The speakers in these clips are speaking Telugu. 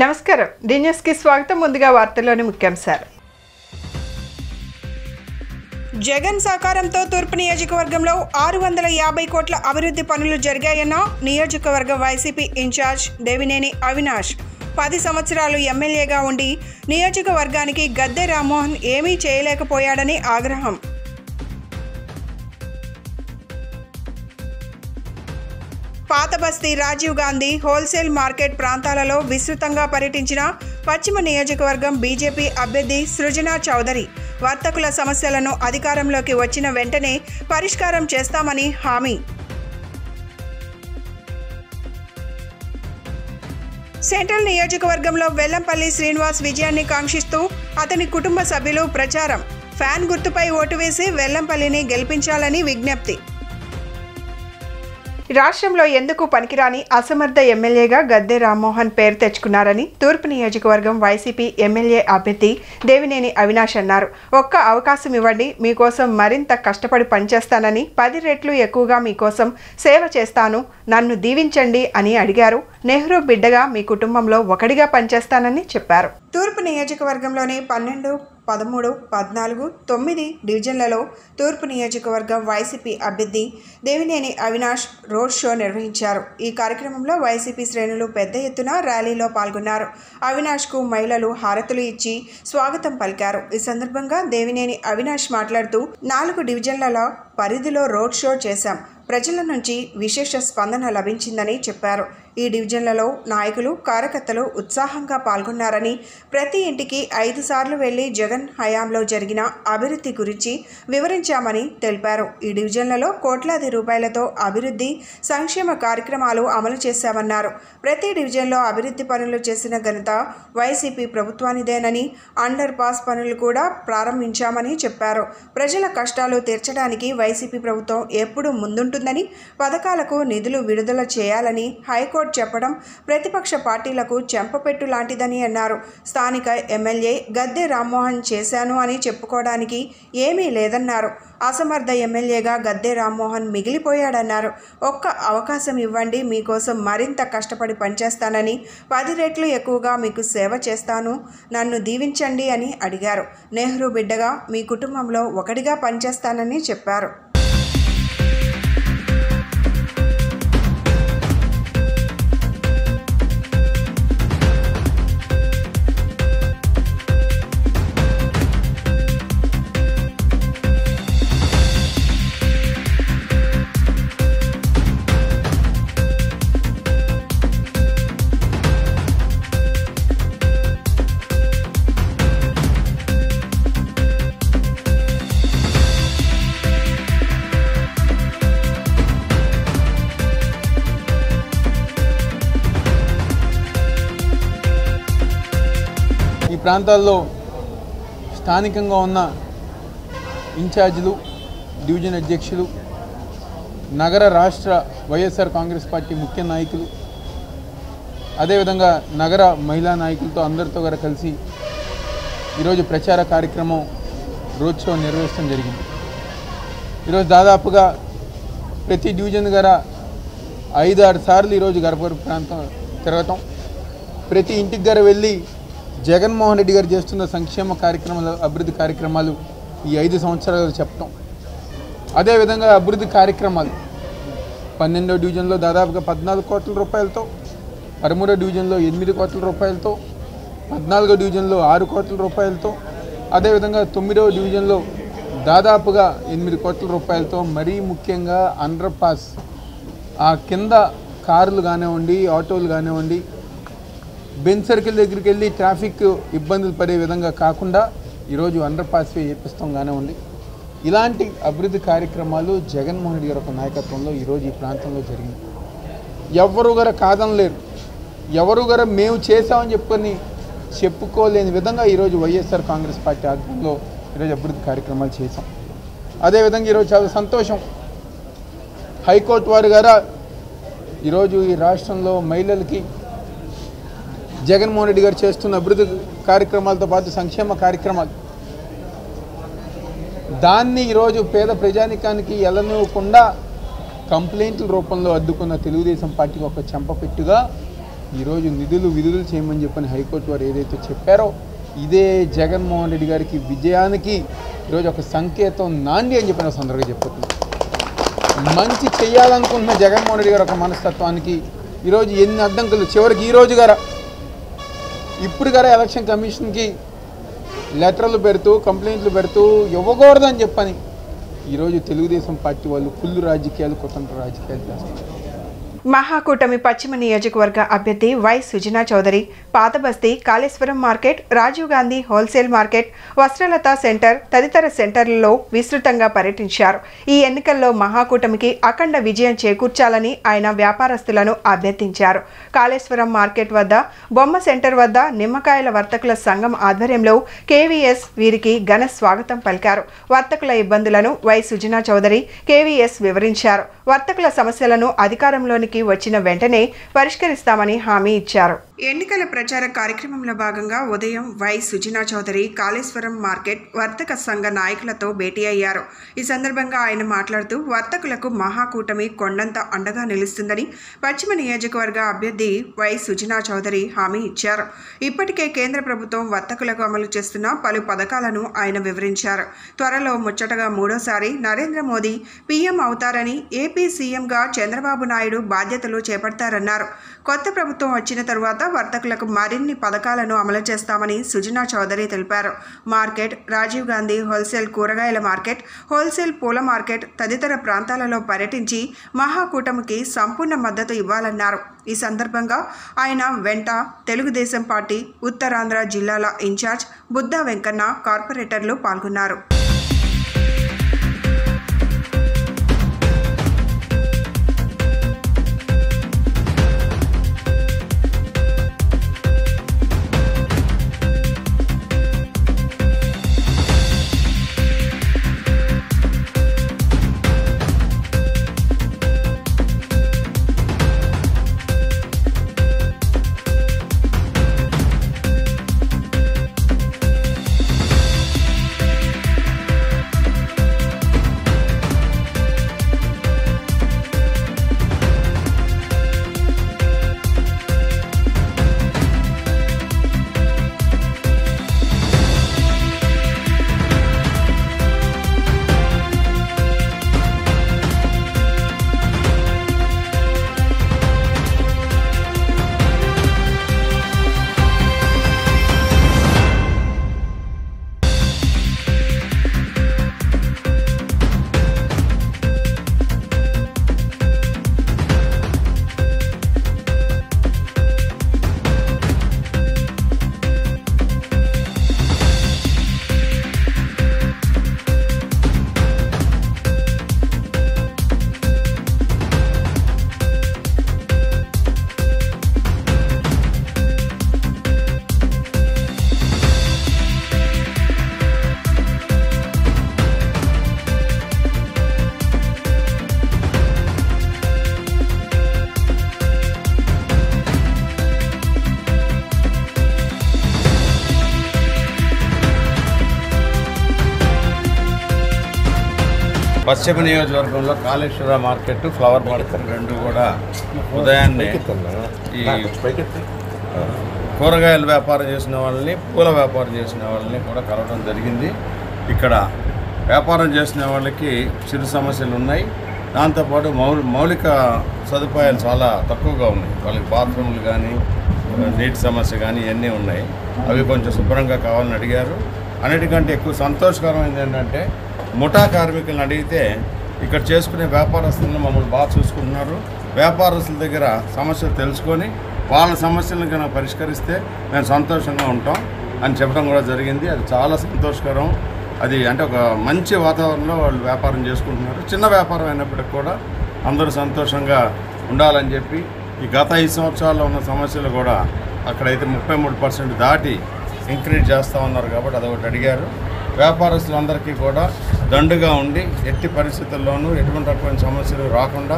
నమస్కారం డి న్యూస్ కి స్వాగతం. ముందుగా వార్తల్లోని ముఖ్యాంశాలు. జగన్ సహకారంతో తూర్పు నియోజకవర్గంలో 650 కోట్ల అభివృద్ధి పనులు జరిగాయన్న నియోజకవర్గ వైసీపీ ఇన్ఛార్జ్ దేవినేని అవినాష్. 10 సంవత్సరాలు ఎమ్మెల్యేగా ఉండి నియోజకవర్గానికి గద్దె రామ్మోహన్ ఏమీ చేయలేకపోయాడని ఆగ్రహం. పాత బస్తీ రాజీవ్ గాంధీ హోల్సేల్ మార్కెట్ ప్రాంతాలలో విస్తృతంగా పర్యటించిన పశ్చిమ నియోజకవర్గం బీజేపీ అభ్యర్థి సృజనా చౌదరి. వర్తకుల సమస్యలను అధికారంలోకి వచ్చిన వెంటనే పరిష్కారం చేస్తామని హామీ. సెంట్రల్ నియోజకవర్గంలో వెల్లంపల్లి శ్రీనివాస్ విజయాన్ని కాంక్షిస్తూ అతని కుటుంబ సభ్యులు ప్రచారం. ఫ్యాన్ గుర్తుపై ఓటు వేసి వెల్లంపల్లిని గెలిపించాలని విజ్ఞప్తి. రాష్ట్రంలో ఎందుకు పనికిరాని అసమర్థ ఎమ్మెల్యేగా గద్దె రామ్మోహన్ పేరు తెచ్చుకున్నారని తూర్పు నియోజకవర్గం వైసీపీ ఎమ్మెల్యే అభ్యర్థి దేవినేని అవినాష్ అన్నారు. ఒక్క అవకాశం ఇవ్వండి, మీకోసం మరింత కష్టపడి పనిచేస్తానని, 10 రెట్లు ఎక్కువగా మీకోసం సేవ చేస్తాను, నన్ను దీవించండి అని అడిగారు. నెహ్రూ బిడ్డగా మీ కుటుంబంలో ఒకటిగా పనిచేస్తానని చెప్పారు. తూర్పు నియోజకవర్గంలోని 12, 13, 14, 9 డివిజన్లలో తూర్పు నియోజకవర్గం వైసీపీ అభ్యర్థి దేవినేని అవినాష్ రోడ్ షో నిర్వహించారు. ఈ కార్యక్రమంలో వైసీపీ శ్రేణులు పెద్ద ఎత్తున ర్యాలీలో పాల్గొన్నారు. అవినాష్కు మహిళలు హారతులు ఇచ్చి స్వాగతం పలికారు. ఈ సందర్భంగా దేవినేని అవినాష్ మాట్లాడుతూ 4 డివిజన్ల పరిధిలో రోడ్ షో చేశాం. ప్రజల నుంచి విశేష స్పందన లభించిందని చెప్పారు. ఈ డివిజన్లలో నాయకులు, కార్యకర్తలు ఉత్సాహంగా పాల్గొన్నారని, ప్రతి ఇంటికి 5 సార్లు వెళ్లి జగన్ హయాంలో జరిగిన అభివృద్ధి గురించి వివరించామని తెలిపారు. ఈ డివిజన్లలో కోట్లాది రూపాయలతో అభివృద్ధి, సంక్షేమ కార్యక్రమాలు అమలు చేశామన్నారు. ప్రతి డివిజన్లో అభివృద్ధి పనులు చేసిన ఘనత వైసీపీ ప్రభుత్వానిదేనని, అండర్ పాస్ పనులు కూడా ప్రారంభించామని చెప్పారు. ప్రజల కష్టాలు తీర్చడానికి వైసీపీ ప్రభుత్వం ఎప్పుడూ ముందుంటుందని, పథకాలకు నిధులు విడుదల చేయాలని హైకోర్టు చెప్పడం ప్రతిపక్ష పార్టీలకు చెంపపెట్టు లాంటిదని అన్నారు. స్థానిక ఎమ్మెల్యే గద్దె రామ్మోహన్ చేశాను అని చెప్పుకోవడానికి ఏమీ లేదన్నారు. అసమర్థ ఎమ్మెల్యేగా గద్దె రామ్మోహన్ మిగిలిపోయాడన్నారు. ఒక్క అవకాశం ఇవ్వండి, మీకోసం మరింత కష్టపడి పనిచేస్తానని, 10 రెట్లు ఎక్కువగా మీకు సేవ చేస్తాను, నన్ను దీవించండి అని అడిగారు. నెహ్రూ బిడ్డగా మీ కుటుంబంలో ఒకటిగా పనిచేస్తానని చెప్పారు. ఈ ప్రాంతాల్లో స్థానికంగా ఉన్న ఇన్ఛార్జీలు, డివిజన్ అధ్యక్షులు, నగర రాష్ట్ర వైఎస్ఆర్ కాంగ్రెస్ పార్టీ ముఖ్య నాయకులు, అదేవిధంగా నగర మహిళా నాయకులతో అందరితో కూడా కలిసి ఈరోజు ప్రచార కార్యక్రమం రోడ్ షో నిర్వహించడం జరిగింది. ఈరోజు దాదాపుగా ప్రతి డివిజన్ గారా 5-6 సార్లు ఈరోజు గర్భ ప్రాంతం తిరగటం, ప్రతి ఇంటికి గారు వెళ్ళి జగన్మోహన్ రెడ్డి గారు చేస్తున్న సంక్షేమ కార్యక్రమాలు, అభివృద్ధి కార్యక్రమాలు ఈ 5 సంవత్సరాలు చెప్పటం, అదేవిధంగా అభివృద్ధి కార్యక్రమాలు 12వ డివిజన్లో దాదాపుగా 14 కోట్ల రూపాయలతో, 13వ డివిజన్లో 8 కోట్ల రూపాయలతో, 14వ డివిజన్లో 6 కోట్ల రూపాయలతో, అదేవిధంగా 9వ డివిజన్లో దాదాపుగా 8 కోట్ల రూపాయలతో, మరీ ముఖ్యంగా అండర్ పాస్ ఆ కింద కార్లు కానివ్వండి, ఆటోలు కానివ్వండి, బెంచ్ సర్కిల్ దగ్గరికి వెళ్ళి ట్రాఫిక్ ఇబ్బందులు పడే విధంగా కాకుండా ఈరోజు అండర్ పాస్ వే చేపిస్తాం కానివ్వండి, ఇలాంటి అభివృద్ధి కార్యక్రమాలు జగన్మోహన్ రెడ్డి గారి యొక్క నాయకత్వంలో ఈరోజు ఈ ప్రాంతంలో జరిగింది. ఎవరు గారు కాదనలేరు, ఎవరు గారు మేము చేసామని చెప్పుకోలేని విధంగా ఈరోజు వైఎస్ఆర్ కాంగ్రెస్ పార్టీ ఆధ్వర్యంలో ఈరోజు అభివృద్ధి కార్యక్రమాలు చేసాం. అదేవిధంగా ఈరోజు చాలా సంతోషం, హైకోర్టు వారు గారా ఈరోజు ఈ రాష్ట్రంలో మహిళలకి జగన్మోహన్ రెడ్డి గారు చేస్తున్న అభివృద్ధి కార్యక్రమాలతో పాటు సంక్షేమ కార్యక్రమాలు దాన్ని ఈరోజు పేద ప్రజానికానికి ఎల్లనివ్వకుండా కంప్లైంట్ల రూపంలో అడ్డుకున్న తెలుగుదేశం పార్టీకి ఒక చెంపపెట్టుగా ఈరోజు విధులు చేయమని చెప్పని హైకోర్టు వారు ఏదైతే చెప్పారో ఇదే జగన్మోహన్ రెడ్డి గారికి విజయానికి ఈరోజు ఒక సంకేతం నాంది అని చెప్పిన సందర్భంగా చెప్పుతున్నాను. మంచి చేయాలనుకుంటున్న జగన్మోహన్ రెడ్డి గారు ఒక మనస్తత్వానికి ఈరోజు ఎన్ని అడ్డంకులు, చివరికి ఈరోజు గారా ఇప్పుడు గారా ఎలక్షన్ కమిషన్కి లెటర్లు పెడుతూ కంప్లైంట్లు పెడుతూ ఇవ్వకూడదని చెప్పని ఈరోజు తెలుగుదేశం పార్టీ వాళ్ళు కుళ్ళు రాజకీయాలు, కుతంత్ర రాజకీయాలు చేస్తారు. మహాకూటమి పశ్చిమ నియోజకవర్గ అభ్యర్థి Y Sujana Chowdary Pathabasti, Kaleshwaram market, Rajiv Gandhi wholesale market, Vastralatha centre తదితర సెంటర్లలో విస్తృతంగా పర్యటించారు. ఈ ఎన్నికల్లో మహాకూటమికి అఖండ విజయం చేకూర్చాలని ఆయన వ్యాపారస్తులను అభ్యర్థించారు. కాళేశ్వరం మార్కెట్ వద్ద, బొమ్మ సెంటర్ వద్ద నిమ్మకాయల వర్తకుల సంఘం ఆధ్వర్యంలో కేవీఎస్ వీరికి ఘన స్వాగతం పలికారు. వర్తకుల ఇబ్బందులను వై సుజనా చౌదరి కేవీఎస్ వివరించారు. వర్తకుల సమస్యలను అధికారంలోని వచ్చిన వెంటనే పరిష్కరిస్తామని హామీ ఇచ్చారు. ఎన్నికల ప్రచార కార్యక్రమంలో భాగంగా ఉదయం వై సుజనా చౌదరి కాళేశ్వరం మార్కెట్ వర్తక సంఘ నాయకులతో భేటీ అయ్యారు. ఈ సందర్భంగా ఆయన మాట్లాడుతూ వర్తకులకు మహాకూటమి కొండంత అండగా నిలుస్తుందని పశ్చిమ నియోజకవర్గ అభ్యర్థి వై సుజనా చౌదరి హామీ ఇచ్చారు. ఇప్పటికే కేంద్ర ప్రభుత్వం వర్తకులకు అమలు చేస్తున్న పలు పథకాలను ఆయన వివరించారు. త్వరలో ముచ్చటగా మూడోసారి నరేంద్ర మోదీ పీఎం అవుతారని, ఏపీ సీఎంగా చంద్రబాబు నాయుడు బాధ్యతలు చేపడతారన్నారు. కొత్త ప్రభుత్వం వచ్చిన తరువాత వర్తకులకు మరిన్ని పథకాలను అమలు చేస్తామని సుజనా చౌదరి తెలిపారు. మార్కెట్, రాజీవ్ గాంధీ హోల్సేల్ కూరగాయల మార్కెట్, హోల్సేల్ పూల మార్కెట్ తదితర ప్రాంతాలలో పర్యటించి మహాకూటమికి సంపూర్ణ మద్దతు ఇవ్వాలన్నారు. ఈ సందర్భంగా ఆయన వెంట తెలుగుదేశం పార్టీ ఉత్తరాంధ్ర జిల్లాల ఇన్ఛార్జ్ బుద్ధ వెంకన్న, కార్పొరేటర్లు పాల్గొన్నారు. పశ్చిమ నియోజకవర్గంలో కాళేశ్వర మార్కెట్, ఫ్లవర్ మార్కెట్ రెండు కూడా ఉదయాన్నే ఈ కూరగాయల వ్యాపారం చేసిన వాళ్ళని, పూల వ్యాపారం చేసిన వాళ్ళని కూడా కలవడం జరిగింది. ఇక్కడ వ్యాపారం చేసిన వాళ్ళకి చిరు సమస్యలు ఉన్నాయి. దాంతోపాటు మౌలిక సదుపాయాలు చాలా తక్కువగా ఉన్నాయి. వాళ్ళకి బాత్రూమ్లు కానీ, నీటి సమస్య కానీ ఇవన్నీ ఉన్నాయి. అవి కొంచెం శుభ్రంగా కావాలని అడిగారు. అన్నిటికంటే ఎక్కువ సంతోషకరమైనది ఏంటంటే ముఠా కార్మికులను అడిగితే ఇక్కడ చేసుకునే వ్యాపారస్తులను మమ్మల్ని బాగా చూసుకుంటున్నారు. వ్యాపారస్తుల దగ్గర సమస్యలు తెలుసుకొని వాళ్ళ సమస్యలను కనుక పరిష్కరిస్తే మేము సంతోషంగా ఉంటాం అని చెప్పడం కూడా జరిగింది. అది చాలా సంతోషకరం. అది అంటే ఒక మంచి వాతావరణంలో వాళ్ళు వ్యాపారం చేసుకుంటున్నారు. చిన్న వ్యాపారం అయినప్పటికీ కూడా అందరూ సంతోషంగా ఉండాలని చెప్పి ఈ గత 5 సంవత్సరాల్లో ఉన్న సమస్యలు కూడా అక్కడైతే 33% దాటి ఇంక్రీజ్ చేస్తూ ఉన్నారు కాబట్టి అదొకటి అడిగారు. వ్యాపారస్తులందరికీ కూడా దండుగా ఉండి ఎట్టి పరిస్థితుల్లోనూ ఎటువంటి రకమైన సమస్యలు రాకుండా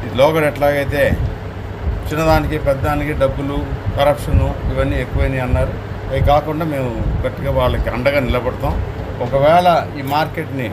ఈ లోగడ ఎట్లాగైతే చిన్నదానికి పెద్దదానికి డబ్బులు, కరప్షను ఇవన్నీ ఎక్కువైనాయి అన్నారు. అవి కాకుండా మేము గట్టిగా వాళ్ళకి అండగా నిలబడతాం. ఒకవేళ ఈ మార్కెట్ని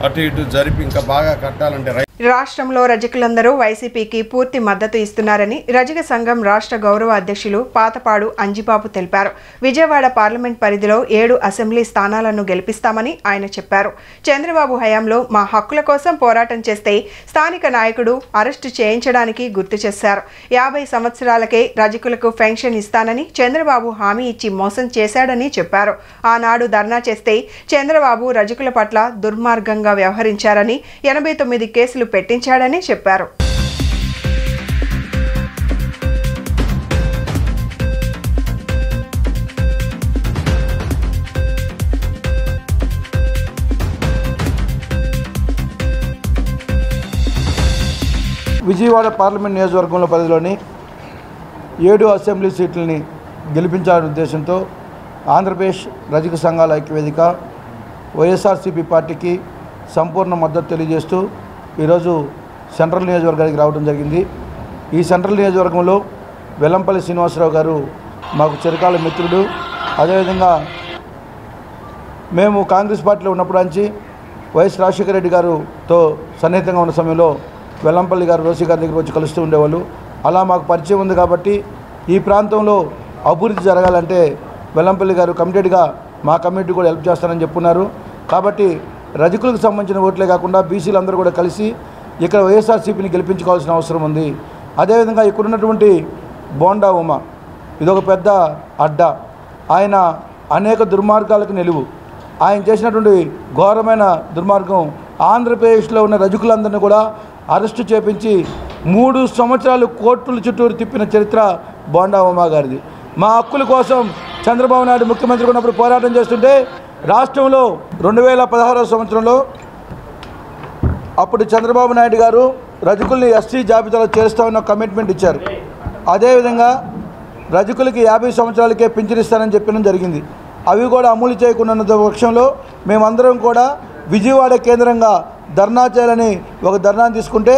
అటు ఇటు జరిపి ఇంకా బాగా కట్టాలంటే రాష్ట్రంలో రజకులందరూ వైసీపీకి పూర్తి మద్దతు ఇస్తున్నారని రజక సంఘం రాష్ట్ర గౌరవ అధ్యక్షులు పాతపాడు అంజిబాబు తెలిపారు. విజయవాడ పార్లమెంట్ పరిధిలో 7 అసెంబ్లీ స్థానాలను గెలిపిస్తామని ఆయన చెప్పారు. చంద్రబాబు హయాంలో మా హక్కుల కోసం పోరాటం చేస్తే స్థానిక నాయకుడు అరెస్టు చేయించడానికి గుర్తు చేశారు. 50 సంవత్సరాలకే రజకులకు పెన్షన్ ఇస్తానని చంద్రబాబు హామీ ఇచ్చి మోసం చేశాడని చెప్పారు. ఆనాడు ధర్నా చేస్తే చంద్రబాబు రజకుల పట్ల దుర్మార్గంగా వ్యవహరించారని 89 కేసులు పెట్టించాడని చెప్పారు. విజయవాడ పార్లమెంట్ నియోజకవర్గంలో పరిధిలోని 7 అసెంబ్లీ సీట్లని గెలిపించాలనే ఉద్దేశంతో ఆంధ్రప్రదేశ్ రజక సంఘాల ఐక్యవేదిక వైఎస్ఆర్సీపీ పార్టీకి సంపూర్ణ మద్దతు తెలియజేస్తూ ఈరోజు సెంట్రల్ నియోజకవర్గానికి రావడం జరిగింది. ఈ సెంట్రల్ నియోజకవర్గంలో వెల్లంపల్లి శ్రీనివాసరావు గారు మాకు చిరకాల మిత్రుడు. అదేవిధంగా మేము కాంగ్రెస్ పార్టీలో ఉన్నప్పుడు నుంచి వైఎస్ రాజశేఖర రెడ్డి గారుతో సన్నిహితంగా ఉన్న సమయంలో వెల్లంపల్లి గారు రోసి గారి దగ్గర వచ్చి కలుస్తూ ఉండేవాళ్ళు. అలా మాకు పరిచయం ఉంది కాబట్టి ఈ ప్రాంతంలో అభివృద్ధి జరగాలంటే వెల్లంపల్లి గారు కమిటెడ్గా మా కమిటీ కూడా హెల్ప్ చేస్తారని చెప్పున్నారు. కాబట్టి రజకులకు సంబంధించిన ఓట్లే కాకుండా బీసీలు అందరూ కూడా కలిసి ఇక్కడ వైఎస్ఆర్సీపీని గెలిపించుకోవాల్సిన అవసరం ఉంది. అదేవిధంగా ఇక్కడ ఉన్నటువంటి బోండా ఉమ ఇదొక పెద్ద అడ్డా. ఆయన అనేక దుర్మార్గాలకు నిలువు. ఆయన చేసినటువంటి ఘోరమైన దుర్మార్గం ఆంధ్రప్రదేశ్లో ఉన్న రజకులందరినీ కూడా అరెస్టు చేపించి 3 సంవత్సరాలు కోర్టుల చుట్టూరు తిప్పిన చరిత్ర బోండా ఉమా గారిది. మా హక్కుల కోసం చంద్రబాబు నాయుడు ముఖ్యమంత్రి ఉన్నప్పుడు పోరాటం చేస్తుంటే రాష్ట్రంలో 2016 సంవత్సరంలో అప్పుడు చంద్రబాబు నాయుడు గారు రజకుల్ని ఎస్టీ జాబితాలో చేరుస్తామన్న కమిట్మెంట్ ఇచ్చారు. అదేవిధంగా రజకులకి 50 సంవత్సరాలకే పింఛన్ ఇస్తానని చెప్పడం జరిగింది. అవి కూడా అమలు చేయకుండా పక్షంలో మేమందరం కూడా విజయవాడ కేంద్రంగా ధర్నా చేయాలని ఒక ధర్నాను తీసుకుంటే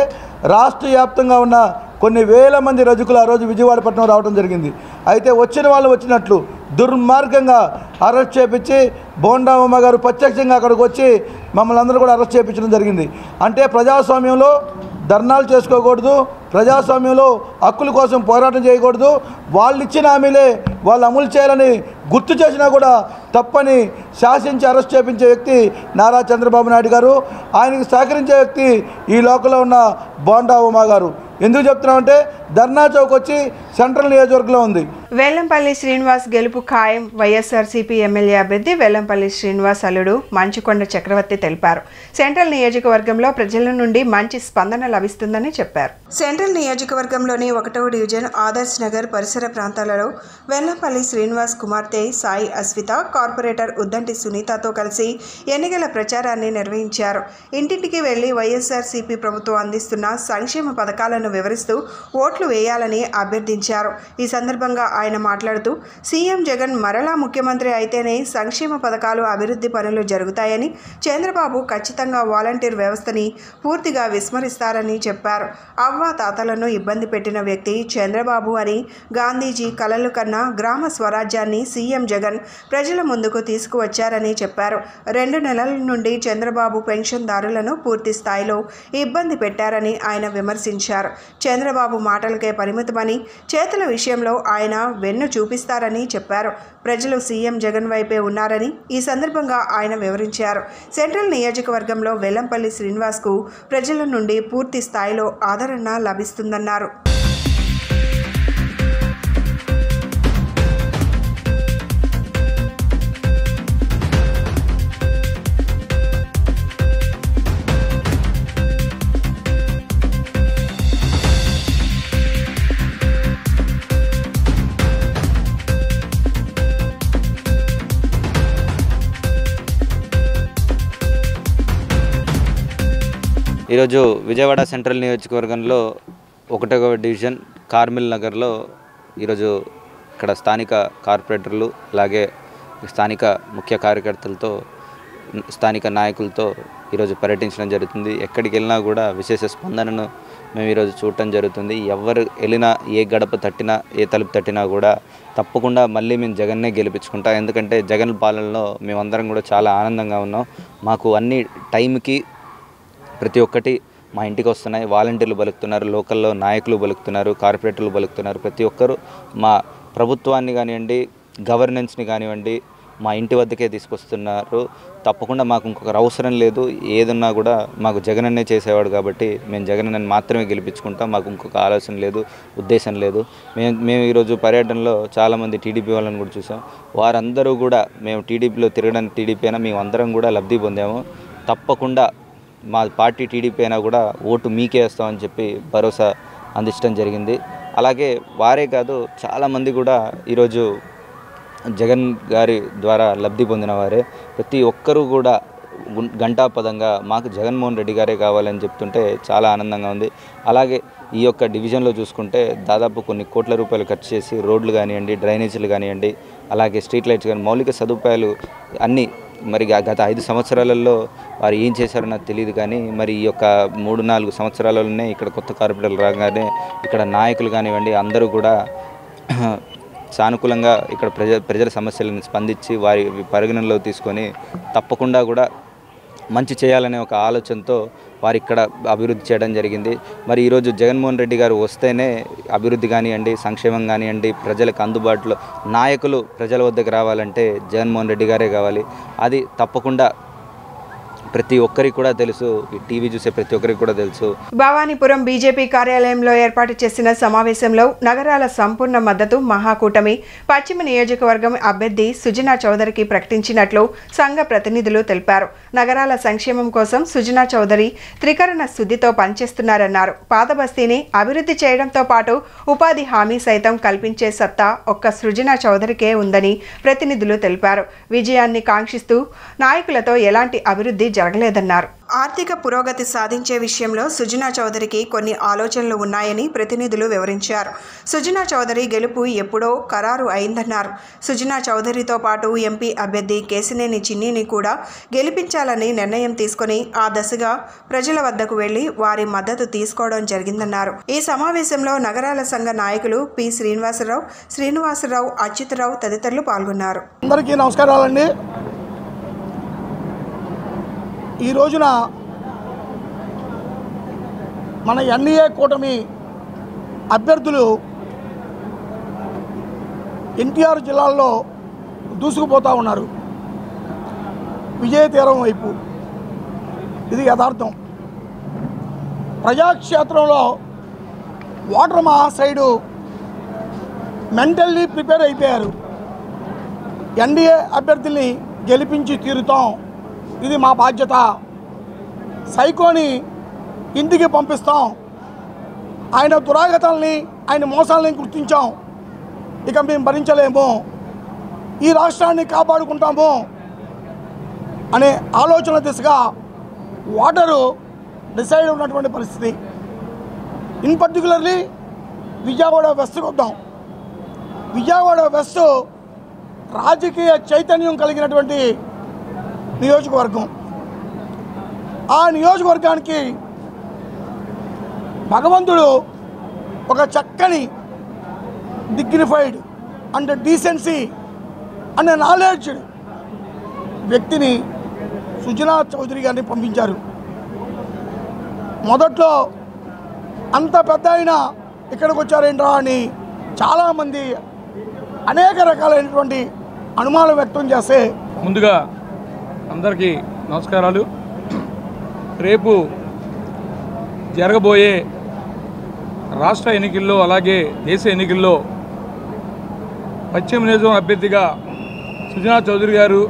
రాష్ట్ర వ్యాప్తంగా ఉన్న కొన్ని వేల మంది రజకులు ఆ రోజు విజయవాడ పట్టణం రావడం జరిగింది. అయితే వచ్చిన వాళ్ళు వచ్చినట్లు దుర్మార్గంగా అరెస్ట్ చేపించి బోండా ఉమ్మ గారు ప్రత్యక్షంగా అక్కడికి వచ్చి మమ్మల్ని అందరూ కూడా అరెస్ట్ చేయించడం జరిగింది. అంటే ప్రజాస్వామ్యంలో ధర్నాలు చేసుకోకూడదు, ప్రజాస్వామ్యంలో హక్కుల కోసం పోరాటం చేయకూడదు, వాళ్ళు ఇచ్చిన హామీలే వాళ్ళు అమలు చేయాలని గుర్తు చేసినా కూడా తప్పని శాసించి అరెస్ట్ చేయించే వ్యక్తి నారా చంద్రబాబు నాయుడు గారు. ఆయనకి సహకరించే వ్యక్తి ఈ లోకల్లో ఉన్న బోండా ఉమా గారు. ఎందుకు చెప్తున్నామంటే ధర్నా చౌక్ వచ్చి సెంట్రల్ నియోజకవర్గంలో ఉంది. వెల్లంపల్లి శ్రీనివాస్ గెలుపు ఖాయం. వైఎస్ఆర్సీపీ ఎమ్మెల్యే అభ్యర్థి వెల్లంపల్లి శ్రీనివాస్ అల్లుడు మంచుకొండ చక్రవర్తి తెలిపారు. సెంట్రల్ నియోజకవర్గంలో ప్రజల నుండి మంచి స్పందన లభిస్తుందని చెప్పారు. సెంట్రల్ నియోజకవర్గంలోని 1వ డివిజన్ ఆదర్శ్ నగర్ పరిసర ప్రాంతాలలో వెల్లంపల్లి శ్రీనివాస్ కుమార్తె సాయి అస్విత కార్పొరేటర్ ఉద్దంటి సునీతతో కలిసి ఎన్నికల ప్రచారాన్ని నిర్వహించారు. ఇంటింటికి వెళ్లి వైఎస్ఆర్సీపీ ప్రభుత్వం అందిస్తున్న సంక్షేమ పథకాలను వివరిస్తూ ఓట్లు వేయాలని అభ్యర్థించారు. ఈ సందర్భంగా ఆయన మాట్లాడుతూ సీఎం జగన్ మరలా ముఖ్యమంత్రి అయితేనే సంక్షేమ పథకాలు అభివృద్ధి పనులు జరుగుతాయని, చంద్రబాబు ఖచ్చితంగా వాలంటీర్ వ్యవస్థని పూర్తిగా విస్మరిస్తారని చెప్పారు. అవ్వ తాతలను ఇబ్బంది పెట్టిన వ్యక్తి చంద్రబాబు అని, గాంధీజీ కలలు కన్నా గ్రామ స్వరాజ్యాన్ని సీఎం జగన్ ప్రజల ముందుకు తీసుకువచ్చారని చెప్పారు. 2 నెలల నుండి చంద్రబాబు పెన్షన్దారులను పూర్తి స్థాయిలో ఇబ్బంది పెట్టారని ఆయన విమర్శించారు. చంద్రబాబు మాటలకే పరిమితమని, చేతుల విషయంలో ఆయన వెన్ను చూపిస్తారని చెప్పారు. ప్రజలు సీఎం జగన్ వైపే ఉన్నారని ఈ సందర్భంగా ఆయన వివరించారు. సెంట్రల్ నియోజకవర్గంలో వెల్లంపల్లి శ్రీనివాస్కు ప్రజల నుండి పూర్తి స్థాయిలో ఆదరణ లభిస్తుందన్నారు. ఈరోజు విజయవాడ సెంట్రల్ నియోజకవర్గంలో 1వ డివిజన్ కార్మిల్ నగర్లో ఈరోజు ఇక్కడ స్థానిక కార్పొరేటర్లు అలాగే స్థానిక ముఖ్య కార్యకర్తలతో స్థానిక నాయకులతో ఈరోజు పర్యటించడం జరుగుతుంది. ఎక్కడికి వెళ్ళినా కూడా విశేష స్పందనను మేము ఈరోజు చూడటం జరుగుతుంది. ఎవరు వెళ్ళినా, ఏ గడప తట్టినా, ఏ తలుపు తట్టినా కూడా తప్పకుండా మళ్ళీ మేము జగన్నే గెలిపించుకుంటాం. ఎందుకంటే జగన్ పాలనలో మేమందరం కూడా చాలా ఆనందంగా ఉన్నాం. మాకు అన్ని టైంకి ప్రతి ఒక్కటి మా ఇంటికి వస్తున్నాయి. వాలంటీర్లు బలుకుతున్నారు, లోకల్లో నాయకులు బలుకుతున్నారు, కార్పొరేటర్లు బలుకుతున్నారు. ప్రతి ఒక్కరూ మా ప్రభుత్వాన్ని కానివ్వండి, గవర్నెన్స్ని కానివ్వండి మా ఇంటి వద్దకే తీసుకొస్తున్నారు. తప్పకుండా మాకు ఇంకొకరు అవసరం లేదు. ఏదన్నా కూడా మాకు జగనన్నే చేసేవాడు కాబట్టి మేము జగనన్నని మాత్రమే గెలిపించుకుంటాం. మాకు ఇంకొక ఆలోచన లేదు, ఉద్దేశం లేదు. మేము ఈరోజు పర్యటనలో చాలామంది టీడీపీ వాళ్ళని కూడా చూసాం. వారందరూ కూడా మేము టీడీపీలో తిరగడానికి టీడీపీ అయినా మేము అందరం కూడా లబ్ధి పొందాము. తప్పకుండా మా పార్టీ టీడీపీ అయినా కూడా ఓటు మీకే వేస్తామని చెప్పి భరోసా అందించడం జరిగింది. అలాగే వారే కాదు, చాలామంది కూడా ఈరోజు జగన్ గారి ద్వారా లబ్ధి పొందిన వారే. ప్రతి ఒక్కరూ కూడా గంటాపదంగా మాకు జగన్మోహన్ రెడ్డి గారే కావాలని చెప్తుంటే చాలా ఆనందంగా ఉంది. అలాగే ఈ యొక్క డివిజన్లో చూసుకుంటే దాదాపు కొన్ని కోట్ల రూపాయలు ఖర్చు చేసి రోడ్లు కానివ్వండి, డ్రైనేజీలు కానివ్వండి, అలాగే స్ట్రీట్ లైట్స్ కానీ మౌలిక సదుపాయాలు అన్నీ మరి గత 5 సంవత్సరాలలో వారు ఏం చేశారో నాకు తెలియదు. కానీ మరి ఈ యొక్క 3-4 సంవత్సరాలలోనే ఇక్కడ కొత్త కార్పొరేటర్లు రాగానే ఇక్కడ నాయకులు కానివ్వండి అందరూ కూడా సానుకూలంగా ఇక్కడ ప్రజల సమస్యలను స్పందించి వారి పరిగణనలో తీసుకొని తప్పకుండా కూడా మంచి చేయాలనే ఒక ఆలోచనతో వారు ఇక్కడ అభివృద్ధి చేయడం జరిగింది. మరి ఈరోజు జగన్మోహన్ రెడ్డి గారు వస్తేనే అభివృద్ధి కానివ్వండి, సంక్షేమం కానివ్వండి, ప్రజలకు అందుబాటులో నాయకులు ప్రజల వద్దకు రావాలంటే జగన్మోహన్ రెడ్డి గారే కావాలి. అది తప్పకుండా ప్రతి ఒక్కరికి కూడా తెలుసు. ఈ టీవీ చూసే ప్రతి ఒక్కరికి కూడా తెలుసు. భవానీపురం బీజేపీ కార్యాలయంలో ఏర్పాటు చేసిన సమావేశంలో నగరాల సంపూర్ణ మద్దతు మహాకూటమి పశ్చిమ నియోజకవర్గం అభ్యర్థి సుజనా చౌదరికి ప్రకటించినట్లు సంఘ ప్రతినిధులు తెలిపారు. నగరాల సంక్షేమం కోసం సుజనా చౌదరి త్రికరణ శుద్ధితో పనిచేస్తున్నారన్నారు. పాత బస్తీని అభివృద్ధి చేయడంతో పాటు ఉపాధి హామీ సైతం కల్పించే సత్తా ఒక్క సుజనా చౌదరికే ఉందని ప్రతినిధులు తెలిపారు. విజయాన్ని కాంక్షిస్తూ నాయకులతో ఎలాంటి అభివృద్ధి జరగలేదన్నారు. ఆర్థిక పురోగతి సాధించే విషయంలో సుజనా చౌదరికి కొన్ని ఆలోచనలు ఉన్నాయని ప్రతినిధులు వివరించారు. సుజనా చౌదరి గెలుపు ఎప్పుడో ఖరారు అయిందన్నారు. సుజనా చౌదరితో పాటు ఎంపీ అభ్యర్థి కేశినేని చిన్నిని కూడా గెలిపించాలని నిర్ణయం తీసుకుని ఆ దశగా ప్రజల వద్దకు వెళ్లి వారి మద్దతు తీసుకోవడం జరిగిందన్నారు. ఈ సమావేశంలో నగరాల సంఘ నాయకులు పి శ్రీనివాసరావు, అచ్యుతరావు తదితరులు పాల్గొన్నారు. అందరికీ నమస్కారాలండి. ఈ రోజున మన ఎన్డీఏ కూటమి అభ్యర్థులు ఎన్టీఆర్ జిల్లాల్లో దూసుకుపోతూ ఉన్నారు విజయ తీరం వైపు. ఇది యథార్థం. ప్రజాక్షేత్రంలో ఓటర్ మహాశయుడు మెంటల్లీ ప్రిపేర్ అయిపోయారు. ఎన్డీఏ అభ్యర్థుల్ని గెలిపించి తీరుతాం, ఇది మా బాధ్యత, సైకోని ఇంటికి పంపిస్తాం, ఆయన దురాగతాలని ఆయన మోసాలని గుర్తించాం, ఇక మేము భరించలేము, ఈ రాష్ట్రాన్ని కాపాడుకుంటాము అనే ఆలోచన దిశగా ఓటరు డిసైడ్ ఉన్నటువంటి పరిస్థితి. ఇన్ పర్టికులర్లీ విజయవాడ వెస్ట్కి వద్దాం. విజయవాడ వెస్ట్ రాజకీయ చైతన్యం కలిగినటువంటి నియోజకవర్గం. ఆ నియోజకవర్గానికి భగవంతుడు ఒక చక్కని dignified and decency and knowledge వ్యక్తిని సుజనా చౌదరి గారిని పంపించారు. మొదట్లో అంత పెద్ద ఆయన ఇక్కడికి వచ్చారేంట్రా అని చాలామంది అనేక రకాలైనటువంటి అనుమానం వ్యక్తం చేస్తే, ముందుగా అందరికీ నమస్కారాలు. రేపు జరగబోయే రాష్ట్ర ఎన్నికల్లో అలాగే దేశ ఎన్నికల్లో పశ్చిమ నియోజకవర్గం అభ్యర్థిగా సుజనా చౌదరి గారు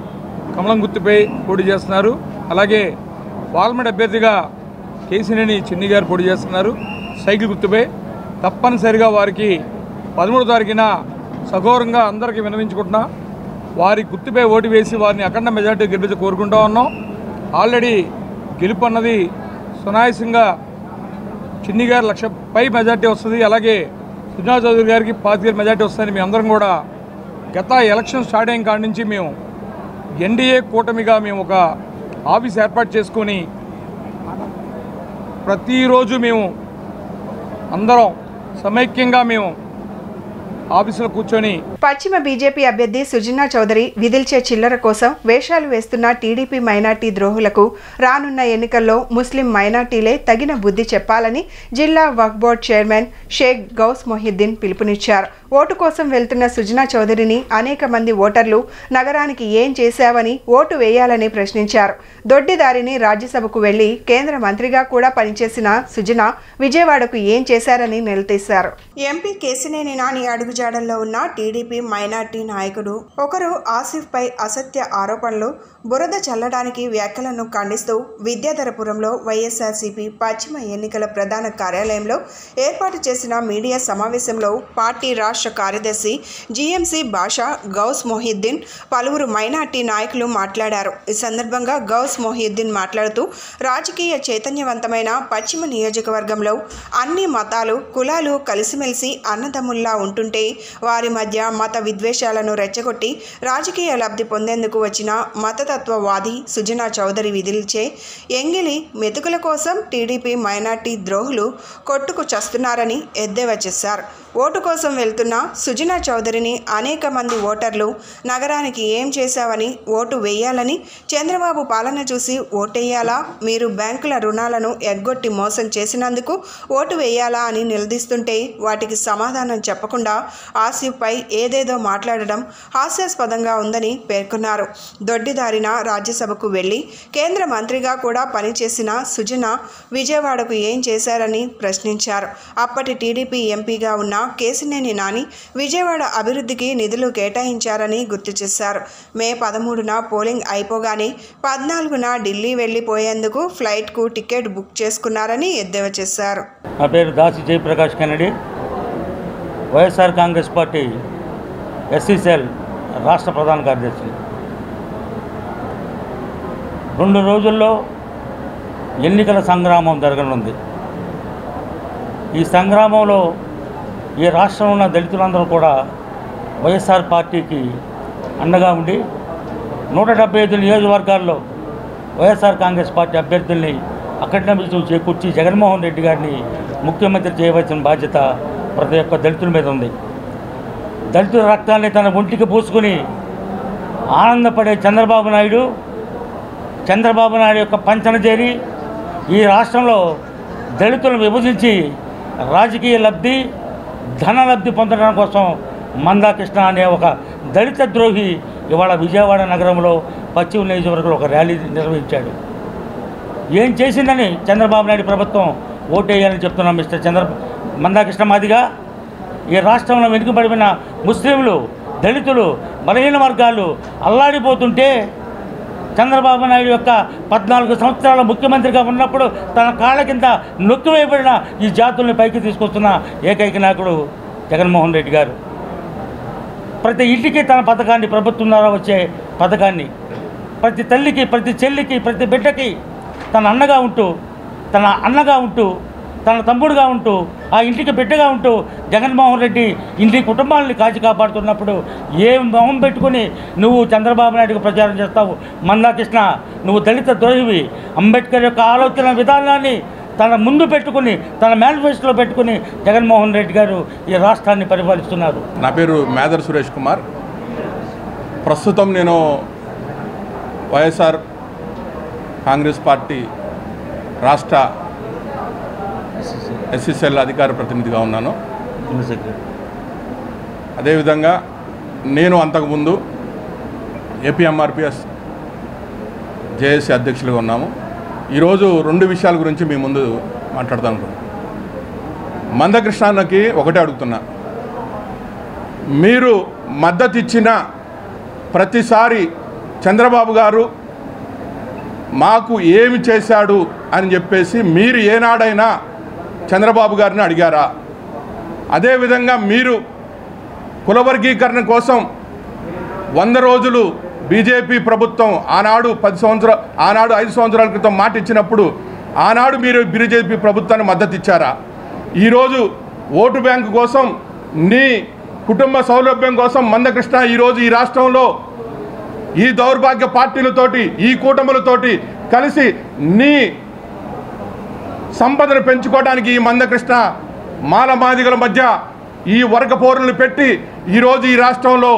కమలం గుర్తుపై పోటీ చేస్తున్నారు. అలాగే పార్లమెంట్ అభ్యర్థిగా కేశినేని చిన్ని గారు పోటీ చేస్తున్నారు సైకిల్ గుర్తుపై. తప్పనిసరిగా వారికి 13వ తారీఖున సగౌరవంగా అందరికీ విన్నవించుకుంటున్నా వారి గుర్తుపై ఓటు వేసి వారిని అఖండ మెజార్టీ గెలిపించి కోరుకుంటూ ఉన్నాం. ఆల్రెడీ గెలుపు అన్నది సునాయాసంగా చిన్ని గారు 1,00,000 పై మెజార్టీ వస్తుంది, అలాగే సుజనా చౌదరి గారికి 25,000 మెజార్టీ వస్తుందని మేము అందరం కూడా గత ఎలక్షన్ స్టార్ట్ అయిన కాడి నుంచి మేము ఎన్డీఏ కూటమిగా మేము ఒక ఆఫీస్ ఏర్పాటు చేసుకొని ప్రతిరోజు మేము అందరం సమైక్యంగా మేము ఆఫీసులో కూర్చొని పశ్చిమ బీజేపీ అభ్యర్థి సుజనా చౌదరి విధిల్చే చిల్లర కోసం వేషాలు వేస్తున్న టీడీపీ మైనార్టీ ద్రోహులకు రానున్న ఎన్నికల్లో ముస్లిం మైనార్టీలే తగిన బుద్ధి చెప్పాలని జిల్లా వక్ఫ్ బోర్డు చైర్మన్ షేక్ గౌస్ మొహిద్దీన్ పిలుపునిచ్చారు. ఓటు కోసం వెళ్తున్న సుజనా చౌదరిని అనేక మంది ఓటర్లు నగరానికి ఏం చేశావని ఓటు వేయాలని ప్రశ్నించారు. దొడ్డిదారిని రాజ్యసభకు వెళ్లి కేంద్ర మంత్రిగా కూడా పనిచేసిన సుజనా విజయవాడకు ఏం చేశారని నిలదీశారు. ఎంపీ కేశినేని నాని అడుగుజాడల్లో ఉన్న టీడీపీ మైనార్టీ నాయకుడు ఒకరు ఆసిఫ్ పై అసత్య ఆరోపణలు బురద చల్లడానికి వ్యాఖ్యలను ఖండిస్తూ విద్యాధరపురంలో వైఎస్ఆర్సీపీ పశ్చిమ ఎన్నికల ప్రధాన కార్యాలయంలో ఏర్పాటు చేసిన మీడియా సమావేశంలో పార్టీ రాష్ట్ర కార్యదర్శి జీఎంసీ భాషా గౌస్ మొహిద్దీన్ పలువురు మైనార్టీ నాయకులు మాట్లాడారు. ఈ సందర్భంగా గౌస్ మొహిద్దీన్ మాట్లాడుతూ రాజకీయ చైతన్యవంతమైన పశ్చిమ నియోజకవర్గంలో అన్ని మతాలు కులాలు కలిసిమెలిసి అన్నదమ్ముల్లా ఉంటుంటే వారి మధ్య మత విద్వేషాలను రెచ్చగొట్టి రాజకీయ లబ్ధి పొందేందుకు వచ్చిన మతతత్వవాది సుజనా చౌదరి విధిల్చే ఎంగిలి మెతుకుల కోసం టీడీపీ మైనార్టీ ద్రోహులు కొట్టుకు చస్తున్నారని ఎద్దేవా చేశారు. ఓటు కోసం వెళ్తున్న సుజనా చౌదరిని అనేక మంది ఓటర్లు నగరానికి ఏం చేశావని ఓటు వేయాలని, చంద్రబాబు పాలన చూసి ఓటేయాలా, మీరు బ్యాంకుల రుణాలను ఎగ్గొట్టి మోసం చేసినందుకు ఓటు వేయాలా అని నిలదీస్తుంటే వాటికి సమాధానం చెప్పకుండా ఆసిఫ్పై ఏదేదో మాట్లాడడం హాస్యాస్పదంగా ఉందని పేర్కొన్నారు. దొడ్డిదారిన రాజ్యసభకు వెళ్లి కేంద్ర మంత్రిగా కూడా పనిచేసిన సుజనా విజయవాడకు ఏం చేశారని ప్రశ్నించారు. అప్పటి టీడీపీ ఎంపీగా ఉన్న కేశినేని నాని విజయవాడ అభివృద్ధికి నిధులు కేటాయించారని గుర్తు చేశారు. మే 13న పోలింగ్ అయిపోగానే 14న ఢిల్లీ వెళ్లిపోయేందుకు ఫ్లైట్కు టికెట్ బుక్ చేసుకున్నారని ఎద్దేవా చేశారు. నా పేరు Dasi Jayaprakash Kennedy, YSR Congress party SCCL రాష్ట్ర ప్రధాన కార్యదర్శి. 2 రోజుల్లో ఎన్నికల సంగ్రామం జరగనుంది. ఈ సంగ్రామంలో ఈ రాష్ట్రంలో ఉన్న దళితులందరూ కూడా వైఎస్ఆర్ పార్టీకి అండగా ఉండి 175 నియోజకవర్గాల్లో వైఎస్ఆర్ కాంగ్రెస్ పార్టీ అభ్యర్థుల్ని అఖండ విజయం చేకూర్చి జగన్మోహన్ రెడ్డి గారిని ముఖ్యమంత్రి చేయవలసిన బాధ్యత ప్రతి ఒక్క దళితుల మీద ఉంది. దళితుల రక్తాన్ని తన ఒంటికి పూసుకుని ఆనందపడే చంద్రబాబు నాయుడు యొక్క పంచన చేరి ఈ రాష్ట్రంలో దళితులను విభజించి రాజకీయ లబ్ధి ధన లబ్ధి పొందడం కోసం మందాకృష్ణ అనే ఒక దళిత ద్రోహి ఇవాళ విజయవాడ నగరంలో పశ్చిమ నియోజకవర్గంలో ఒక ర్యాలీ నిర్వహించాడు. ఏం చేసిందని చంద్రబాబు నాయుడు ప్రభుత్వం ఓటేయాలని చెప్తున్నాం. మిస్టర్ మందాకృష్ణ మాదిగా ఈ రాష్ట్రంలో వెనుకబడిన ముస్లింలు, దళితులు, బలహీన వర్గాలు అల్లాడిపోతుంటే చంద్రబాబు నాయుడు యొక్క 14 సంవత్సరాల ముఖ్యమంత్రిగా ఉన్నప్పుడు తన కాళ్ళ కింద నొక్కివేయబడిన ఈ జాతుల్ని పైకి తీసుకొస్తున్న ఏకైక నాయకుడు జగన్మోహన్ రెడ్డి గారు. ప్రతి ఇంటికి తన పథకాన్ని, ప్రభుత్వం ద్వారా వచ్చే పథకాన్ని ప్రతి తల్లికి, ప్రతి చెల్లికి, ప్రతి బిడ్డకి తన అన్నగా ఉంటూ తన తమ్ముడుగా ఉంటూ ఆ ఇంటికి బిడ్డగా ఉంటూ జగన్మోహన్ రెడ్డి ఇంటి కుటుంబాలని కాచి కాపాడుతున్నప్పుడు ఏ మొహం పెట్టుకుని నువ్వు చంద్రబాబు నాయుడుకు ప్రచారం చేస్తావు? మందాకృష్ణ, నువ్వు దళిత ద్రోహివి. అంబేద్కర్ యొక్క ఆలోచన విధానాన్ని తన ముందు పెట్టుకుని, తన మేనిఫెస్టోలో పెట్టుకుని జగన్మోహన్ రెడ్డి గారు ఈ రాష్ట్రాన్ని పరిపాలిస్తున్నారు. నా పేరు మేదర్ సురేష్ కుమార్. ప్రస్తుతం నేను వైఎస్ఆర్ కాంగ్రెస్ పార్టీ రాష్ట్ర ఎస్సీసీఎల్ అధికార ప్రతినిధిగా ఉన్నాను. అదేవిధంగా నేను అంతకుముందు ఏపీఎంఆర్పిఎస్ జేఏసీ అధ్యక్షులుగా ఉన్నాము. ఈరోజు 2 విషయాల గురించి మీ ముందు మాట్లాడతాను. మందకృష్ణకి ఒకటే అడుగుతున్నా, మీరు మద్దతు ఇచ్చిన ప్రతిసారి చంద్రబాబు గారు మాకు ఏమి చేశాడు అని చెప్పేసి మీరు ఏనాడైనా చంద్రబాబు గారిని అడిగారా? అదేవిధంగా మీరు కులవర్గీకరణ కోసం 100 రోజులు బీజేపీ ప్రభుత్వం ఆనాడు 5 సంవత్సరాల క్రితం మాట ఇచ్చినప్పుడు ఆనాడు మీరు బీజేపీ ప్రభుత్వాన్ని మద్దతు ఇచ్చారా? ఈరోజు ఓటు బ్యాంకు కోసం, నీ కుటుంబ సౌలభ్యం కోసం మందకృష్ణ ఈరోజు ఈ రాష్ట్రంలో ఈ దౌర్భాగ్య పార్టీలతోటి, ఈ కూటములతోటి కలిసి నీ సంపదను పెంచుకోవడానికి ఈ మందకృష్ణ మాల మాదిగల మధ్య ఈ వర్గ పోరులను పెట్టి ఈరోజు ఈ రాష్ట్రంలో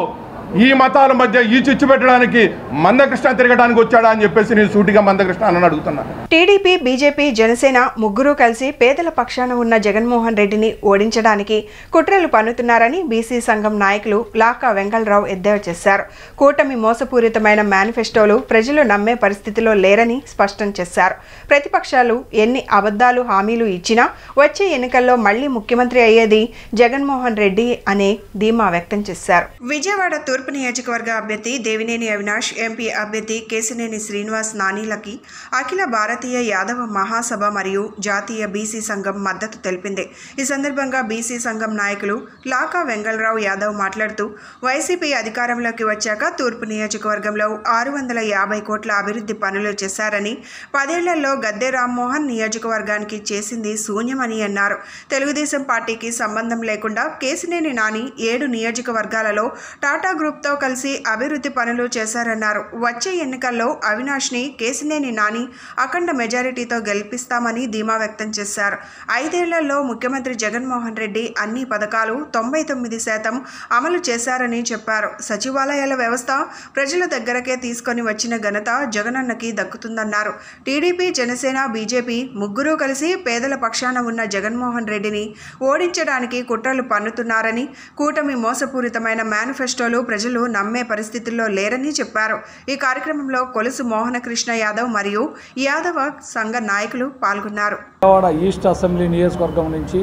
ఈ మతాల మధ్య ఈ చిచ్చు పెట్టడానికి మందకృష్ణ తిరగడానికి వచ్చాడా అని చెప్పేసి నేను సూటిగా మందకృష్ణ అని అడుగుతున్నాను. టీడీపీ, బీజేపీ, జనసేన ముగ్గురు కలిసి పేదల పక్షాన ఉన్న జగన్మోహన్ రెడ్డిని ఓడించడానికి కుట్రలు పన్నుతున్నారని బీసీ సంఘం నాయకులు లాకా వెంగళరావు ఎద్దేవా చేశారు. కూటమి మోసపూరితమైన మేనిఫెస్టోలు ప్రజలు నమ్మే పరిస్థితిలో లేరని స్పష్టం చేశారు. ప్రతిపక్షాలు ఎన్ని అబద్ధాలు హామీలు ఇచ్చినా వచ్చే ఎన్నికల్లో మళ్లీ ముఖ్యమంత్రి అయ్యేది జగన్మోహన్ రెడ్డి అనే ధీమా వ్యక్తం చేశారు. విజయవాడ తూర్పు నియోజకవర్గ అభ్యర్థి దేవినేని అవినాష్, ఎంపీ అభ్యర్థి కేశినేని శ్రీనివాస్ నానీలకి అఖిల భారతీయ యాదవ మహాసభ మరియు జాతీయ బీసీ సంఘం మద్దతు తెలిపింది. ఈ సందర్భంగా బీసీ సంఘం నాయకులు లాకా వెంగళరావు యాదవ్ మాట్లాడుతూ వైసీపీ అధికారంలోకి వచ్చాక తూర్పు నియోజకవర్గంలో 650 కోట్ల అభివృద్ధి పనులు చేశారని, 10 ఏళ్లలో గద్దె రామ్మోహన్ నియోజకవర్గానికి చేసింది శూన్యమని అన్నారు. తెలుగుదేశం పార్టీకి సంబంధం లేకుండా కేశినేని నాని 7 నియోజకవర్గాలలో టాటా గ్రూప్తో కలిసి అభివృద్ధి పనులు చేశారన్నారు. వచ్చే ఎన్నికల్లో అవినాష్ని కేశినేని నాని అఖండ మెజారిటీతో గెలిపిస్తామని ధీమా వ్యక్తం చేశారు. 5 ఏళ్లలో ముఖ్యమంత్రి జగన్మోహన్ రెడ్డి అన్ని పథకాలు 99% అమలు చేశారని చెప్పారు. సచివాలయాల వ్యవస్థ ప్రజల దగ్గరకే తీసుకొని వచ్చిన ఘనత జగనన్నకి దక్కుతుందన్నారు. టీడీపీ, జనసేన, బీజేపీ ముగ్గురూ కలిసి పేదల పక్షాన ఉన్న జగన్మోహన్ రెడ్డిని ఓడించడానికి కుట్రలు పన్నుతున్నారని, కూటమి మోసపూరితమైన మేనిఫెస్టోలు ప్రజలు నమ్మే పరిస్థితుల్లో లేరని చెప్పారు. ఈ కార్యక్రమంలో కొలుసు మోహనకృష్ణ యాదవ్ మరియు యాదవ సంఘ నాయకులు పాల్గొన్నారు. విజయవాడ ఈస్ట్ అసెంబ్లీ నియోజకవర్గం నుంచి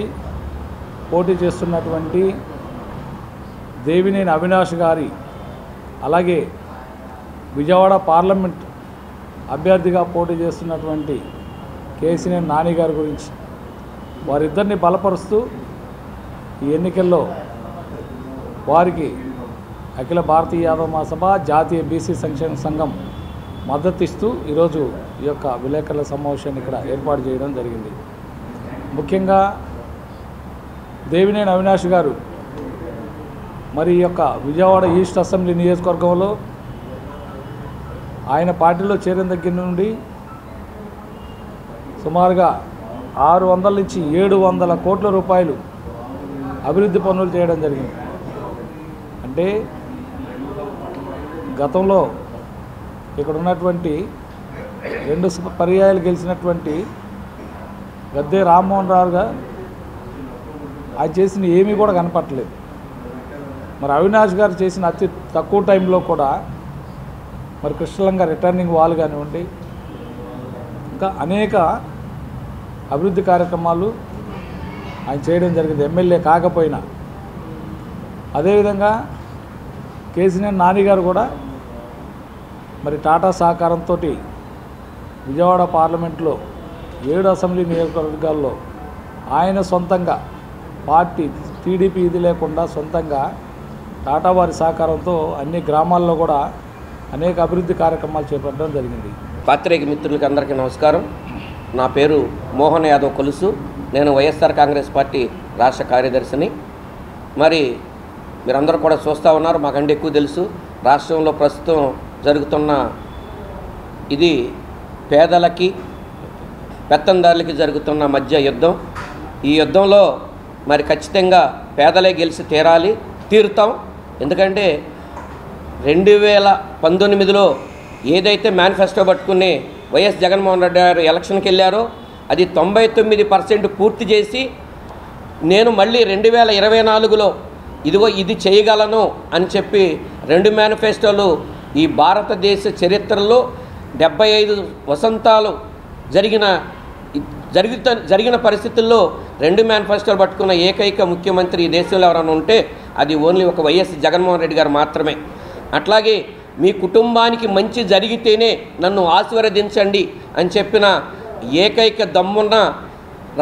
పోటీ చేస్తున్నటువంటి దేవినేని అవినాష్ గారి, అలాగే విజయవాడ పార్లమెంట్ అభ్యర్థిగా పోటీ చేస్తున్నటువంటి కేశినేని నాని గారి గురించి వారిద్దరిని బలపరుస్తూ ఈ ఎన్నికల్లో వారికి అఖిల భారతీయ యాదవ మహాసభ, జాతీయ బీసీ సంక్షేమ సంఘం మద్దతు ఇస్తూ ఈరోజు ఈ యొక్క విలేకరుల సమావేశాన్ని ఇక్కడ ఏర్పాటు చేయడం జరిగింది. ముఖ్యంగా దేవినేని అవినాష్ గారు మరి ఈ యొక్క విజయవాడ ఈస్ట్ అసెంబ్లీ నియోజకవర్గంలో ఆయన పార్టీలో చేరిన దగ్గర నుండి సుమారుగా 600 నుంచి 700 కోట్ల రూపాయలు అభివృద్ధి పనులు చేయడం జరిగింది. అంటే గతంలో ఇక్కడ ఉన్నటువంటి 2 పర్యాయాలు గెలిచినటువంటి గద్దె రామ్మోహన్ రావు గారు ఆయన చేసిన ఏమీ కూడా కనపట్టలేదు. మరి అవినాష్ గారు చేసిన అతి తక్కువ టైంలో కూడా మరి కృష్ణలంగా రిటర్నింగ్ వాల్ కానివ్వండి, ఇంకా అనేక అభివృద్ధి కార్యక్రమాలు ఆయన చేయడం జరిగింది, ఎమ్మెల్యే కాకపోయినా. అదేవిధంగా కేశినేని నాని గారు కూడా మరి టాటా సహకారంతో విజయవాడ పార్లమెంట్లో 7 అసెంబ్లీ నియోజకవర్గాల్లో ఆయన సొంతంగా పార్టీ టీడీపీ ఇది లేకుండా సొంతంగా టాటా వారి సహకారంతో అన్ని గ్రామాల్లో కూడా అనేక అభివృద్ధి కార్యక్రమాలు చేపట్టడం జరిగింది. పాత్రికేయ మిత్రులకి అందరికీ నమస్కారం. నా పేరు మోహన్ యాదవ్ కొలుసు. నేను వైఎస్ఆర్ కాంగ్రెస్ పార్టీ రాష్ట్ర కార్యదర్శిని. మరి మీరందరూ కూడా చూస్తూ ఉన్నారు, మాకంటే ఎక్కువ తెలుసు. రాష్ట్రంలో ప్రస్తుతం జరుగుతున్న ఇది పేదలకి పెత్తందారులకి జరుగుతున్న మధ్య యుద్ధం. ఈ యుద్ధంలో మరి ఖచ్చితంగా పేదలే గెలిచి తీరుతాం. ఎందుకంటే 2019లో ఏదైతే మేనిఫెస్టో పట్టుకుని వైఎస్ జగన్మోహన్ రెడ్డి గారు ఎలక్షన్కి వెళ్ళారో అది 99% పూర్తి చేసి నేను మళ్ళీ 2024లో ఇదిగో ఇది చేయగలను అని చెప్పి 2 మేనిఫెస్టోలు ఈ భారతదేశ చరిత్రలో 75 వసంతాలు జరిగిన పరిస్థితుల్లో 2 మేనిఫెస్టోలు పట్టుకున్న ఏకైక ముఖ్యమంత్రి ఈ దేశంలో ఎవరైనా ఉంటే అది ఓన్లీ ఒక వైఎస్ జగన్మోహన్ రెడ్డి గారు మాత్రమే. అట్లాగే మీ కుటుంబానికి మంచి జరిగితేనే నన్ను ఆశీర్వదించండి అని చెప్పిన ఏకైక దమ్మున్న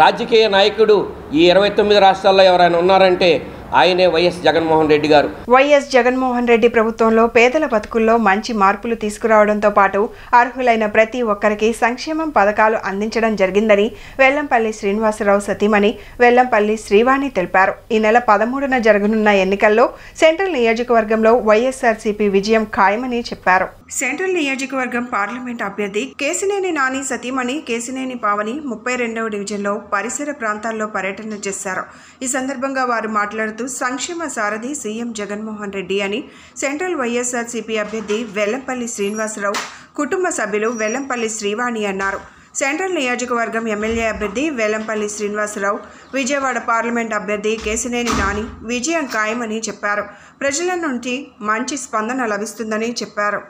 రాజకీయ నాయకుడు ఈ 29 రాష్ట్రాల్లో ఎవరైనా ఉన్నారంటే ఆయనే వైఎస్ జగన్మోహన్ రెడ్డి గారు. వైఎస్ జగన్మోహన్ రెడ్డి ప్రభుత్వంలో పేదల బతుకుల్లో మంచి మార్పులు తీసుకురావడంతో పాటు అర్హులైన ప్రతి ఒక్కరికి సంక్షేమం పథకాలు అందించడం జరిగిందని వెల్లంపల్లి శ్రీనివాసరావు సతీమణి వెల్లంపల్లి శ్రీవాణి తెలిపారు. ఈ నెల 13న జరగనున్న ఎన్నికల్లో సెంట్రల్ నియోజకవర్గంలో వైఎస్ఆర్సీపీ విజయం ఖాయమని చెప్పారు. సెంట్రల్ నియోజకవర్గం పార్లమెంట్ అభ్యర్థి కేశినేని నాని సతీమణి కేశినేని పావని 32వ డివిజన్లో పరిసర ప్రాంతాల్లో పర్యటన చేశారు. ఈ సందర్భంగా వారు మాట్లాడుతూ సంక్షేమ సారథి సీఎం జగన్మోహన్ రెడ్డి అని, సెంట్రల్ వైఎస్ఆర్సీపీ అభ్యర్థి వెల్లంపల్లి శ్రీనివాసరావు కుటుంబ సభ్యులు వెల్లంపల్లి శ్రీవాణి అన్నారు. సెంట్రల్ నియోజకవర్గం ఎమ్మెల్యే అభ్యర్థి వెల్లంపల్లి శ్రీనివాసరావు, విజయవాడ పార్లమెంట్ అభ్యర్థి కేశినేని నాని విజయం ఖాయమని చెప్పారు. ప్రజల నుండి మంచి స్పందన లభిస్తుందని చెప్పారు.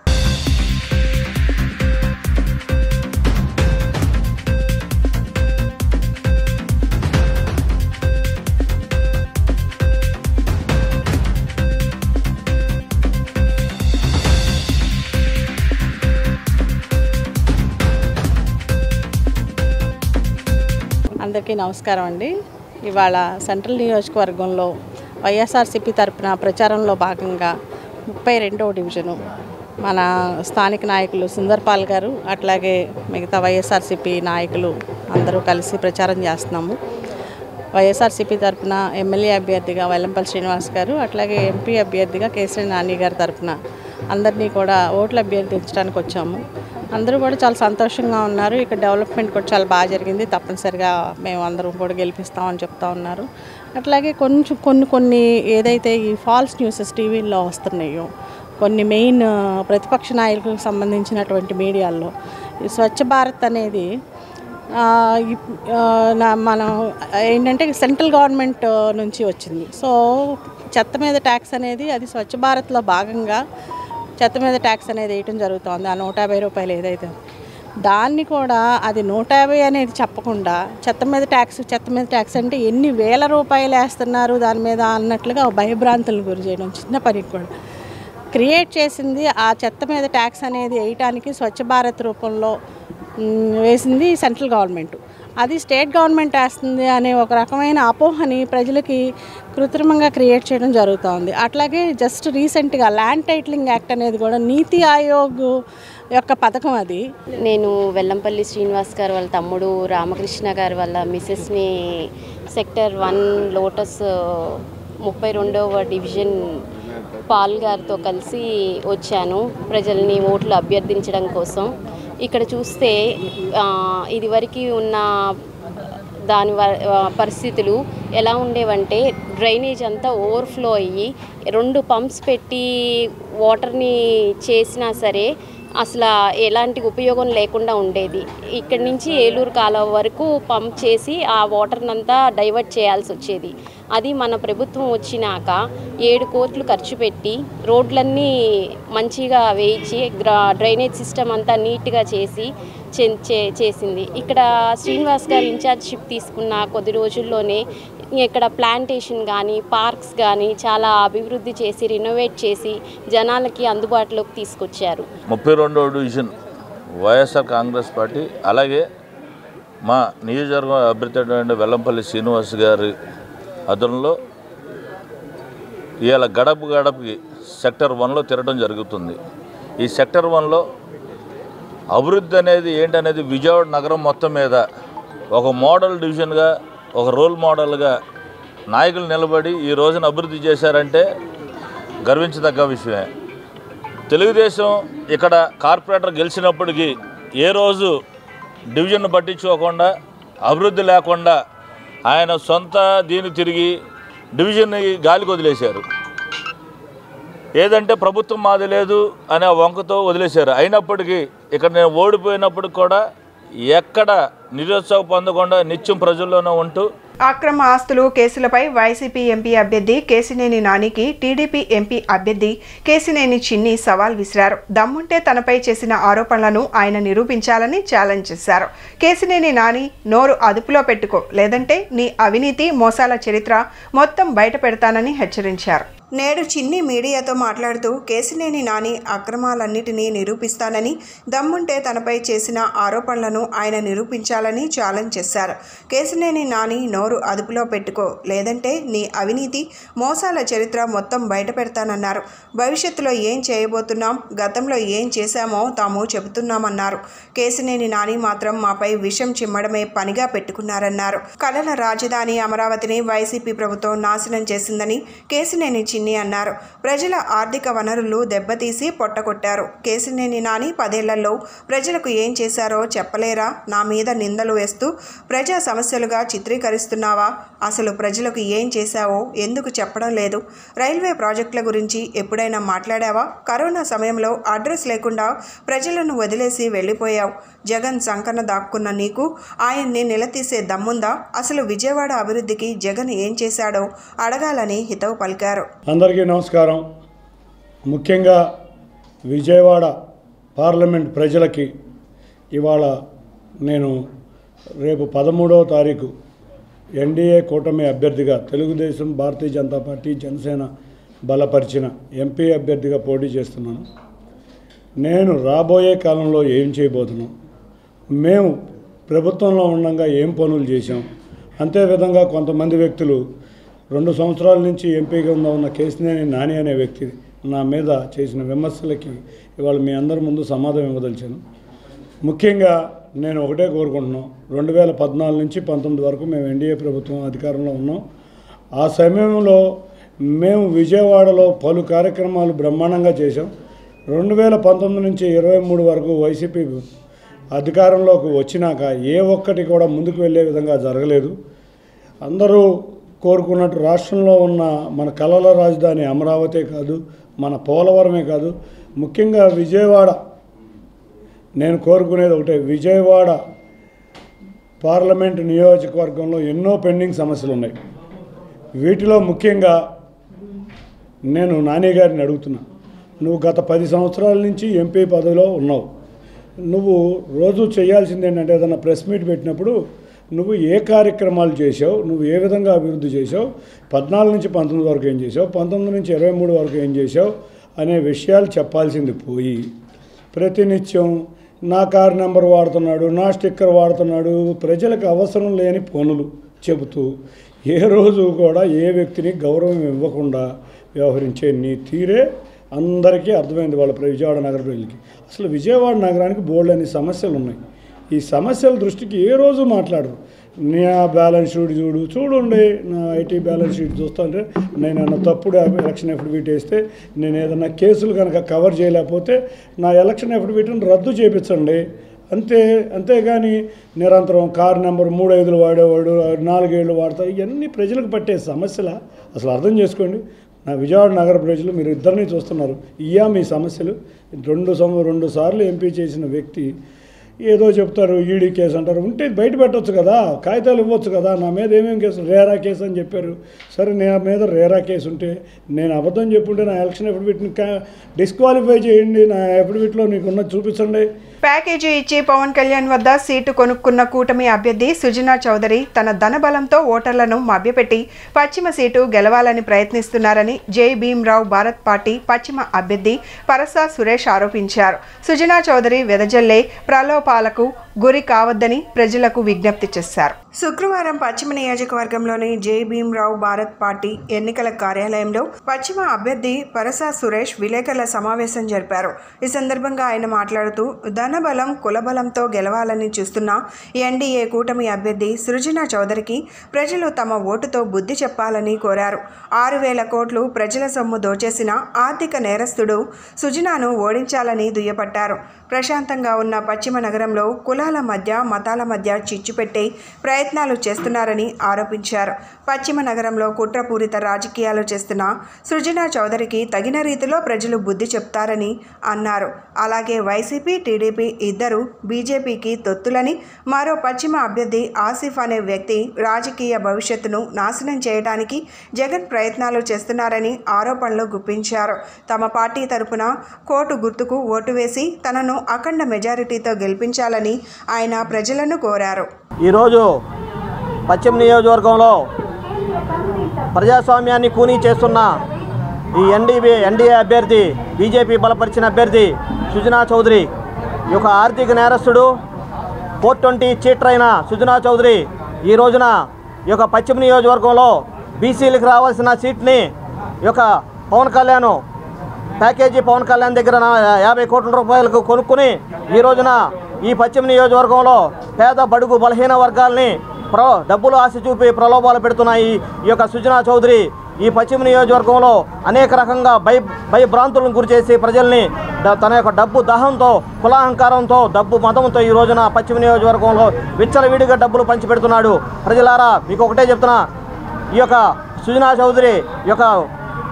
అందరికీ నమస్కారం అండి. ఇవాళ సెంట్రల్ నియోజకవర్గంలో వైఎస్ఆర్సీపీ తరపున ప్రచారంలో భాగంగా 32వ డివిజను మన స్థానిక నాయకులు సుందర్పాల్ గారు అట్లాగే మిగతా వైఎస్ఆర్సీపీ నాయకులు అందరూ కలిసి ప్రచారం చేస్తున్నాము. వైఎస్ఆర్సీపీ తరపున ఎమ్మెల్యే అభ్యర్థిగా వెల్లంపల్లి శ్రీనివాస్ గారు అట్లాగే ఎంపీ అభ్యర్థిగా కేశినేని నాని గారి తరపున అందరినీ కూడా ఓట్లు అభ్యర్థించడానికి వచ్చాము. అందరూ కూడా చాలా సంతోషంగా ఉన్నారు. ఇక్కడ డెవలప్మెంట్ కూడా చాలా బాగా జరిగింది, తప్పనిసరిగా మేము అందరం కూడా గెలిపిస్తామని చెప్తా ఉన్నారు. అట్లాగే కొన్ని ఏదైతే ఈ ఫాల్స్ న్యూసెస్ టీవీల్లో వస్తున్నాయో, కొన్ని మెయిన్ ప్రతిపక్ష నాయకులకు సంబంధించినటువంటి మీడియాల్లో ఈ స్వచ్ఛ భారత్ అనేది మనం ఏంటంటే సెంట్రల్ గవర్నమెంట్ నుంచి వచ్చింది. సో చెత్త మీద ట్యాక్స్ అనేది అది స్వచ్ఛ భారత్లో భాగంగా చెత్త మీద ట్యాక్స్ అనేది వేయటం జరుగుతుంది. ఆ 150 రూపాయలు ఏదైతే దాన్ని కూడా అది 150 అనేది చెప్పకుండా చెత్త మీద ట్యాక్స్ అంటే ఎన్ని వేల రూపాయలు వేస్తున్నారు దాని మీద అన్నట్లుగా భయభ్రాంతులను గురి చేయడం చిన్న పనికి కూడా క్రియేట్ చేసింది. ఆ చెత్త మీద ట్యాక్స్ అనేది వేయటానికి స్వచ్ఛ భారత్ రూపంలో వేసింది సెంట్రల్ గవర్నమెంట్. అది స్టేట్ గవర్నమెంట్ వేస్తుంది అనే ఒక రకమైన అపోహని ప్రజలకి కృత్రిమంగా క్రియేట్ చేయడం జరుగుతోంది. అట్లాగే జస్ట్ రీసెంట్గా ల్యాండ్ టైటిలింగ్ యాక్ట్ అనేది కూడా నీతి ఆయోగ్ యొక్క పథకం. అది నేను వెల్లంపల్లి శ్రీనివాస్ గారు వాళ్ళ తమ్ముడు రామకృష్ణ గారు వాళ్ళ మిసెస్ని సెక్టర్ 1 లోటస్ 32వ డివిజన్ పాల్ గారితో కలిసి వచ్చాను ప్రజల్ని ఓట్లు అభ్యర్థించడం కోసం. ఇక్కడ చూస్తే ఇదివరకు ఉన్న దాని పరిస్థితులు ఎలా ఉండేవంటే డ్రైనేజ్ అంతా ఓవర్ఫ్లో అయ్యి 2 పంప్స్ పెట్టి వాటర్ని చేసినా సరే అసలు ఎలాంటి ఉపయోగం లేకుండా ఉండేది. ఇక్కడి నుంచి ఏలూరు కాలువ వరకు పంప్ చేసి ఆ వాటర్నంతా డైవర్ట్ చేయాల్సి వచ్చేది. అది మన ప్రభుత్వం వచ్చినాక 7 కోట్లు ఖర్చు పెట్టి రోడ్లన్నీ మంచిగా వేయించి డ్రైనేజ్ సిస్టమ్ అంతా నీట్గా చేసింది. ఇక్కడ శ్రీనివాస్ గారు ఇన్ఛార్జ్షిప్ తీసుకున్న కొద్ది రోజుల్లోనే ఇక్కడ ప్లాంటేషన్ కానీ పార్క్స్ కానీ చాలా అభివృద్ధి చేసి రినోవేట్ చేసి జనాలకి అందుబాటులోకి తీసుకొచ్చారు. 32వ డివిజన్ వైఎస్ఆర్ కాంగ్రెస్ పార్టీ అలాగే మా నియోజకవర్గం అభ్యర్థి వెల్లంపల్లి శ్రీనివాస్ గారి అదనంలో ఇవాళ గడపకి సెక్టర్ 1లో తిరగడం జరుగుతుంది. ఈ సెక్టర్ 1లో అభివృద్ధి అనేది ఏంటనేది విజయవాడ నగరం మొత్తం మీద ఒక మోడల్ డివిజన్గా ఒక రోల్ మోడల్గా నాయకులు నిలబడి ఈ రోజున అభివృద్ధి చేశారంటే గర్వించదగ్గ విషయమే. తెలుగుదేశం ఇక్కడ కార్పొరేటర్ గెలిచినప్పటికీ ఏ రోజు డివిజన్ పట్టించుకోకుండా అభివృద్ధి లేకుండా ఆయన సొంత దీన్ని తిరిగి డివిజన్ని గాలికి వదిలేశారు. ఏదంటే ప్రభుత్వం మాది లేదు అనే వంకతో వదిలేశారు. అయినప్పటికీ ఇక్కడ నేను ఓడిపోయినప్పుడు కూడా ఎక్కడ నిరుత్సాహం పొందకుండా నిత్యం ప్రజల్లోనే ఉంటూ అక్రమ ఆస్తులు కేసులపై వైసీపీ ఎంపీ అభ్యర్థి కేశినేని నానికి టీడీపీ ఎంపీ అభ్యర్థి కేశినేని చిన్ని సవాల్ విసిరారు. దమ్ముంటే తనపై చేసిన ఆరోపణలను ఆయన నిరూపించాలని ఛాలెంజ్ చేశారు. కేశినేని నాని నోరు అదుపులో పెట్టుకో, లేదంటే నీ అవినీతి మోసాల చరిత్ర మొత్తం బయట పెడతానని హెచ్చరించారు. నేడు చిన్ని మీడియాతో మాట్లాడుతూ కేశినేని నాని అక్రమాలన్నిటినీ నిరూపిస్తానని, దమ్ముంటే తనపై చేసిన ఆరోపణలను ఆయన నిరూపించాలని ఛాలెంజ్ చేశారు. కేశినేని నాని నోరు అదుపులో పెట్టుకో, లేదంటే నీ అవినీతి మోసాల చరిత్ర మొత్తం బయట పెడతానన్నారు. భవిష్యత్తులో ఏం చేయబోతున్నాం, గతంలో ఏం చేశామో తాము చెబుతున్నామన్నారు. కేశినేని నాని మాత్రం మాపై విషం చిమ్మడమే పనిగా పెట్టుకున్నారన్నారు. కళల రాజధాని అమరావతిని వైసీపీ ప్రభుత్వం నాశనం చేసిందని కేశినేని చిన్ని చిన్ని అన్నారు. ప్రజల ఆర్థిక వనరులు దెబ్బతీసి పొట్టకొట్టారు. కేశినేని నాని 10 ఏళ్లలో ప్రజలకు ఏం చేశారో చెప్పలేరా? నా మీద నిందలు వేస్తూ ప్రజా సమస్యలుగా చిత్రీకరిస్తున్నావా? అసలు ప్రజలకు ఏం చేశావో ఎందుకు చెప్పడం లేదు? రైల్వే ప్రాజెక్టుల గురించి ఎప్పుడైనా మాట్లాడావా? కరోనా సమయంలో అడ్రస్ లేకుండా ప్రజలను వదిలేసి వెళ్ళిపోయావు. జగన్ సంకన దాక్కున్న నీకు ఆయన్ని నిలదీసే దమ్ముందా? అసలు విజయవాడ అభివృద్ధికి జగన్ ఏం చేశాడో అడగాలని హితవు పలికారు. అందరికీ నమస్కారం. ముఖ్యంగా విజయవాడ పార్లమెంట్ ప్రజలకి ఇవాళ నేను రేపు 13వ తారీఖు ఎన్డీఏ కూటమి అభ్యర్థిగా తెలుగుదేశం, భారతీయ జనతా పార్టీ, జనసేన బలపరిచిన ఎంపీ అభ్యర్థిగా పోటీ చేస్తున్నాను. నేను రాబోయే కాలంలో ఏం చేయబోతున్నాం, మేము ప్రభుత్వంలో ఉండగా ఏం పనులు చేశాం, అంతేవిధంగా కొంతమంది వ్యక్తులు 2 సంవత్సరాల నుంచి ఎంపీగా ఉన్న కేశినేని నాని అనే వ్యక్తి నా మీద చేసిన విమర్శలకి ఇవాళ మీ అందరి ముందు సమాధానం ఇవ్వదలిచాను. ముఖ్యంగా నేను ఒకటే కోరుకుంటున్నాం, 2014 నుంచి 19 వరకు మేము ఎన్డీఏ ప్రభుత్వం అధికారంలో ఉన్నాం. ఆ సమయంలో మేము విజయవాడలో పలు కార్యక్రమాలు బ్రహ్మాండంగా చేశాం. 2019 నుంచి 23 వరకు వైసీపీ అధికారంలోకి వచ్చినాక ఏ ఒక్కటి కూడా ముందుకు వెళ్ళే విధంగా జరగలేదు. అందరూ కోరుకున్నట్టు రాష్ట్రంలో ఉన్న మన కళల రాజధాని అమరావతి కాదు, మన పోలవరమే కాదు, ముఖ్యంగా విజయవాడ, నేను కోరుకునేది ఒకటే, విజయవాడ పార్లమెంటు నియోజకవర్గంలో ఎన్నో పెండింగ్ సమస్యలు ఉన్నాయి. వీటిలో ముఖ్యంగా నేను నాని గారిని అడుగుతున్నా, నువ్వు గత 10 సంవత్సరాల నుంచి ఎంపీ పదవిలో ఉన్నావు. నువ్వు రోజు చేయాల్సింది ఏంటంటే ఏదైనా ప్రెస్ మీట్ పెట్టినప్పుడు నువ్వు ఏ కార్యక్రమాలు చేసావు, నువ్వు ఏ విధంగా అభివృద్ధి చేసావు, 14 నుంచి 19 వరకు ఏం చేసావు, 19 నుంచి 23 వరకు ఏం చేసావు అనే విషయాలు చెప్పాల్సింది పోయి ప్రతినిత్యం నా కార్ నెంబర్ వాడుతున్నాడు, నా స్టిక్కర్ వాడుతున్నాడు, ప్రజలకు అవసరం లేని పనులు చెబుతూ ఏ రోజు కూడా ఏ వ్యక్తిని గౌరవం ఇవ్వకుండా వ్యవహరించే నీ తీరే అందరికీ అర్థమైంది వాళ్ళ విజయవాడ నగర ప్రజలకి. అసలు విజయవాడ నగరానికి బోల్డని సమస్యలు ఉన్నాయి. ఈ సమస్యల దృష్టికి ఏ రోజు మాట్లాడరు. నా బ్యాలెన్స్ షీట్ చూడండి, నా ఐటీ బ్యాలెన్స్ షీట్ చూస్తుంటే నేను ఏమన్నా తప్పుడు ఎలక్షన్ అఫిడవిట్ వేస్తే, నేను ఏదన్నా కేసులు కనుక కవర్ చేయలేకపోతే నా ఎలక్షన్ అఫిడవిట్ని రద్దు చేయించండి అంతేగాని నిరంతరం కారు నెంబర్ 3-5 వాడేవాడు 4 ఏళ్ళు వాడతారు. ఇవన్నీ ప్రజలకు పట్టే సమస్యల అసలు అర్థం చేసుకోండి. నా విజయవాడ నగర ప్రజలు మీరు ఇద్దరిని చూస్తున్నారు. ఇయ్యా మీ సమస్యలు. 2 సార్లు ఎంపీ చేసిన వ్యక్తి ఏదో చెప్తారు, ఈడీ కేసు అంటారు. ఉంటే బయట పెట్టవచ్చు కదా, కాగితాలు ఇవ్వచ్చు కదా. నా మీద ఏమేమి కేసు, రేరా కేసు అని చెప్పారు. సరే, నా మీద రేరా కేసు ఉంటే నేను అబద్ధం చెప్పుంటే నా ఎలక్షన్ అఫిడవిట్ని డిస్క్వాలిఫై చేయండి, నా అఫిడవిట్లో నీకున్నది చూపించండి. ప్యాకేజీ ఇచ్చి పవన్ కళ్యాణ్ వద్ద సీటు కొనుక్కున్న కూటమి అభ్యర్థి సుజనా చౌదరి తన ధనబలంతో ఓటర్లను మభ్యపెట్టి పశ్చిమ సీటు గెలవాలని ప్రయత్నిస్తున్నారని జై భీమ్రావ్ భారత్ పార్టీ పశ్చిమ అభ్యర్థి పరసా సురేష్ ఆరోపించారు. సుజనా చౌదరి వెదజల్లే ప్రలోభాలకు గురి కావద్దని ప్రజలకు విజ్ఞప్తి చేశారు. శుక్రవారం పశ్చిమ నియోజకవర్గంలోని జై భీమ్రావ్ భారత్ పార్టీ ఎన్నికల కార్యాలయంలో పశ్చిమ అభ్యర్థి పరసా సురేష్ విలేకరుల సమావేశం జరిపారు. ఈ సందర్భంగా ఆయన మాట్లాడుతూ ధనబలం కులబలంతో గెలవాలని చూస్తున్న ఎన్డీఏ కూటమి అభ్యర్థి సుజనా చౌదరికి ప్రజలు తమ ఓటుతో బుద్ధి చెప్పాలని కోరారు. 6,000 కోట్లు ప్రజల సొమ్ము దోచేసిన ఆర్థిక నేరస్తుడు సుజనాను ఓడించాలని దుయ్యపట్టారు. ప్రశాంతంగా ఉన్న పశ్చిమ నగరంలో కులాల మధ్య మతాల మధ్య చిచ్చు పెట్టే ప్రయత్నాలు చేస్తున్నారని ఆరోపించారు. పశ్చిమ నగరంలో కుట్రపూరిత రాజకీయాలు చేస్తున్న సుజనా చౌదరికి తగిన రీతిలో ప్రజలు బుద్ధి చెప్తారని అన్నారు. అలాగే వైసీపీ, టీడీపీ ఇద్దరు బీజేపీకి తొత్తులని, మరో పశ్చిమ అభ్యర్థి ఆసిఫ్ అనే వ్యక్తి రాజకీయ భవిష్యత్తును నాశనం చేయడానికి జగన్ ప్రయత్నాలు చేస్తున్నారని ఆరోపణలు గుప్పించారు. తమ పార్టీ తరపున కోటు గుర్తుకు ఓటు వేసి తనను అఖండ మెజారిటీతో గెలిపించాలని ఆయన ప్రజలను కోరారు. ఈరోజు పశ్చిమ నియోజకవర్గంలో ప్రజాస్వామ్యాన్ని కూనీ చేస్తున్న ఈ ఎన్డీఏ అభ్యర్థి, బీజేపీ బలపరిచిన అభ్యర్థి సుజనా చౌదరి, ఈ యొక్క ఆర్థిక నేరస్తుడు 420 చీటర్ అయిన సుజనా చౌదరి ఈ రోజున ఈ యొక్క పశ్చిమ నియోజకవర్గంలో బీసీలకు రావాల్సిన సీట్ని ఈ యొక్క పవన్ కళ్యాణ్ ప్యాకేజీ పవన్ కళ్యాణ్ దగ్గర 50 కోట్ల రూపాయలకు కొనుక్కుని ఈ రోజున ఈ పశ్చిమ నియోజకవర్గంలో పేద బడుగు బలహీన వర్గాల్ని డబ్బులు ఆశ చూపి ప్రలోభాలు పెడుతున్నాయి ఈ యొక్క సుజనా చౌదరి. ఈ పశ్చిమ నియోజకవర్గంలో అనేక రకంగా భయభ్రాంతులను గురిచేసి ప్రజల్ని తన యొక్క డబ్బు దాహంతో కులాహంకారంతో డబ్బు మతంతో ఈ రోజున పశ్చిమ నియోజకవర్గంలో విచ్చలవిడిగా డబ్బులు పంచిపెడుతున్నాడు. ప్రజలారా మీకు ఒకటే చెప్తున్నా, ఈ యొక్క సుజనా చౌదరి యొక్క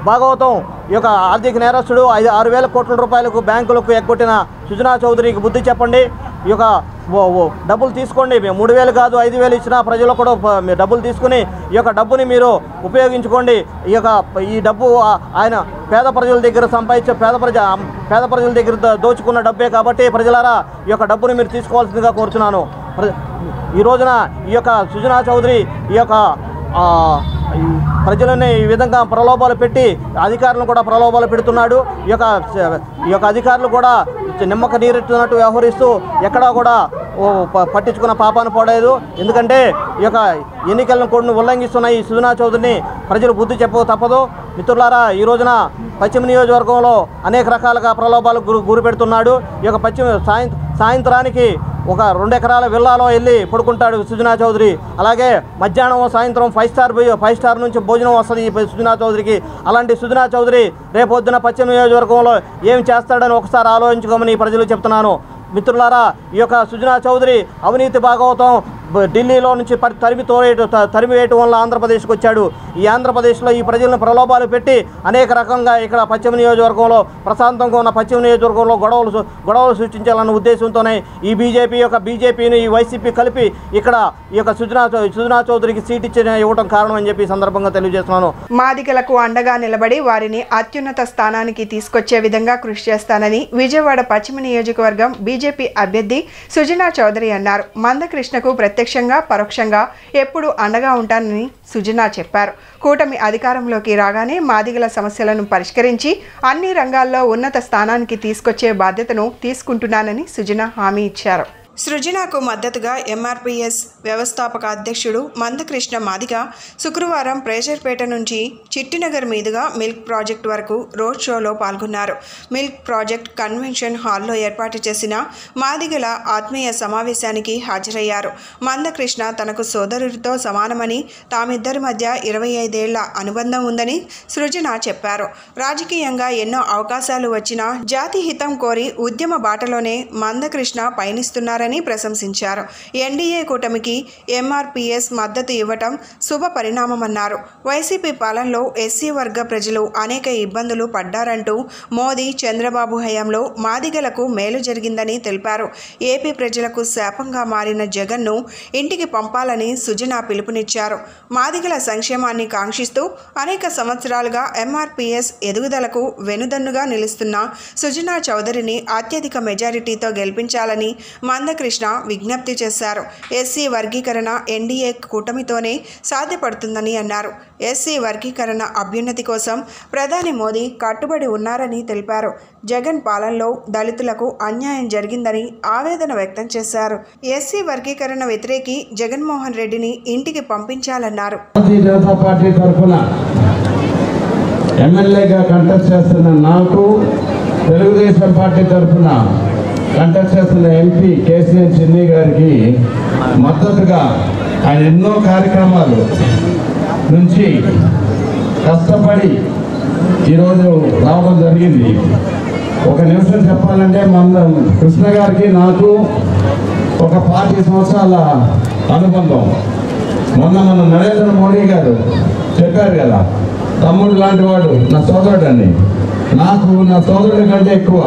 భాగవతం ఈ యొక్క ఆర్థిక నేరస్తుడు 6,000 కోట్ల రూపాయలకు బ్యాంకులకు ఎగ్గొట్టిన సుజనా చౌదరికి బుద్ధి చెప్పండి. ఈ యొక్క డబ్బులు తీసుకోండి, 3,000 కాదు 5,000 ఇచ్చినా ప్రజలు కూడా డబ్బులు తీసుకుని ఈ యొక్క డబ్బుని మీరు ఉపయోగించుకోండి. ఈ డబ్బు ఆయన పేద ప్రజల దగ్గర సంపాదించే పేద ప్రజల దగ్గర దోచుకున్న డబ్బే కాబట్టి ప్రజలారా ఈ యొక్క డబ్బుని మీరు తీసుకోవాల్సిందిగా కోరుతున్నాను. ఈ రోజున ఈ యొక్క సుజనా చౌదరి ఈ యొక్క ప్రజలని ఈ విధంగా ప్రలోభాలు పెట్టి అధికారులను కూడా ప్రలోభాలు పెడుతున్నాడు. ఈ యొక్క అధికారులు కూడా నిమ్మక నీరెత్తున్నట్టు వ్యవహరిస్తూ ఎక్కడా కూడా పట్టించుకున్న పాపాను పోలేదు. ఎందుకంటే ఈ యొక్క ఎన్నికలను కొన్ని ఉల్లంఘిస్తున్న ఈ సుజనా చౌదరిని ప్రజలు బుద్ధి చెప్పక తప్పదు. మిత్రులారా, ఈ రోజున పశ్చిమ నియోజకవర్గంలో అనేక రకాలుగా ప్రలోభాలకు గురి పెడుతున్నాడు. ఈ యొక్క సాయంత్రానికి ఒక 2 ఎకరాల విల్లాలో వెళ్ళి పడుకుంటాడు సుజనా చౌదరి. అలాగే మధ్యాహ్నం సాయంత్రం 5 స్టార్ నుంచి భోజనం వస్తుంది ఈ సుజనా చౌదరికి. అలాంటి సుజనా చౌదరి రేపొద్దున పశ్చిమ నియోజకవర్గంలో ఏం చేస్తాడని ఒకసారి ఆలోచించుకోమని ప్రజలు చెప్తున్నాను. మిత్రులారా, ఈ యొక్క సుజనా చౌదరి అవినీతి భాగవతం ఢిల్లీలో నుంచి తరిమివేయటం వల్ల ఆంధ్రప్రదేశ్కి వచ్చాడు. ఈ ఆంధ్రప్రదేశ్లో ఈ ప్రజలను ప్రలోభాలు పెట్టి అనేక రకంగా ఇక్కడ పశ్చిమ నియోజకవర్గంలో ప్రశాంతంగా ఉన్న పశ్చిమ నియోజకవర్గంలో గొడవలు సృష్టించాలన్న ఉద్దేశంతోనే ఈ బీజేపీని ఈ వైసీపీ కలిపి ఇక్కడ ఈ యొక్క సుజనా చౌదరికి సీట్ ఇవ్వడం కారణం అని చెప్పి సందర్భంగా తెలియజేస్తున్నాను. మాదిగలకు అండగా నిలబడి వారిని అత్యున్నత స్థానానికి తీసుకొచ్చే విధంగా కృషి చేస్తానని విజయవాడ పశ్చిమ నియోజకవర్గం బీజేపీ అభ్యర్థి సుజనా చౌదరి అన్నారు. మందకృష్ణకు ప్రత్యక్షంగా పరోక్షంగా ఎప్పుడు అండగా ఉంటానని సుజనా చెప్పారు. కూటమి అధికారంలోకి రాగానే మాదిగల సమస్యలను పరిష్కరించి అన్ని రంగాల్లో ఉన్నత స్థానానికి తీసుకొచ్చే బాధ్యతను తీసుకుంటున్నానని సుజనా హామీ ఇచ్చారు. సృజనాకు మద్దతుగా ఎంఆర్పీఎస్ వ్యవస్థాపక అధ్యక్షుడు మందకృష్ణ మాదిగ శుక్రవారం ప్రేజర్పేట నుంచి చిట్టినగర్ మీదుగా మిల్క్ ప్రాజెక్ట్ వరకు రోడ్ షోలో పాల్గొన్నారు. మిల్క్ ప్రాజెక్ట్ కన్వెన్షన్ హాల్లో ఏర్పాటు చేసిన మాదిగల ఆత్మీయ సమావేశానికి హాజరయ్యారు. మందకృష్ణ తనకు సోదరుడితో సమానమని, తామిద్దరి మధ్య 25 ఏళ్ల అనుబంధం ఉందని సృజన చెప్పారు. రాజకీయంగా ఎన్నో అవకాశాలు వచ్చినా జాతి హితం కోరి ఉద్యమ బాటలోనే మందకృష్ణ పయనిస్తున్నారని ప్రశంసించారు. ఎన్డీఏ కూటమికి ఎంఆర్పీఎస్ మద్దతు ఇవ్వటం శుభ పరిణామమన్నారు. వైసీపీ పాలనలో ఎస్సీ వర్గ ప్రజలు అనేక ఇబ్బందులు పడ్డారంటూ మోదీ, చంద్రబాబు హయాంలో మాదిగలకు మేలు జరిగిందని తెలిపారు. ఏపీ ప్రజలకు శాపంగా మారిన జగన్ను ఇంటికి పంపాలని సుజనా పిలుపునిచ్చారు. మాదిగల సంక్షేమాన్ని కాంక్షిస్తూ అనేక సంవత్సరాలుగా ఎంఆర్పీఎస్ ఎదుగుదలకు వెనుదన్నుగా నిలుస్తున్న సుజనా చౌదరిని అత్యధిక మెజారిటీతో గెలిపించాలని మందకృష్ణ విజ్ఞప్తి చేశారు. ఎస్సీ వర్గీకరణ ఎన్డీఏ కూటమితోనే సాధ్యపడుతుందని అన్నారు. ఎస్సీ వర్గీకరణ అభ్యున్నతి కోసం ప్రధాని మోదీ కట్టుబడి ఉన్నారని తెలిపారు. జగన్ పాలనలో దళితులకు అన్యాయం జరిగిందని ఆవేదన వ్యక్తం చేశారు. ఎస్సీ వర్గీకరణ వ్యతిరేకి జగన్మోహన్ రెడ్డిని ఇంటికి పంపించాలన్నారు. భారతీయ జనతా పార్టీ తరఫున ఎమ్మెల్యేగా కంటెస్ట్ చేస్తున్న నాకు, తెలుగుదేశం పార్టీ తరఫున కంటెస్ట్ చేస్తున్న ఎంపీ కేసీఆర్ చిన్ని గారికి మద్దతుగా ఆయన ఎన్నో కార్యక్రమాలు నుంచి కష్టపడి ఈరోజు రావడం జరిగింది. ఒక నిమిషం చెప్పాలంటే మన కృష్ణ గారికి నాకు ఒక 40 సంవత్సరాల అనుబంధం. మొన్న మన నరేంద్ర మోడీ గారు చెప్పారు కదా, తమ్ముడు లాంటి వాడు నా సోదరుడు అని. నాకు నా సోదరుడి కంటే ఎక్కువ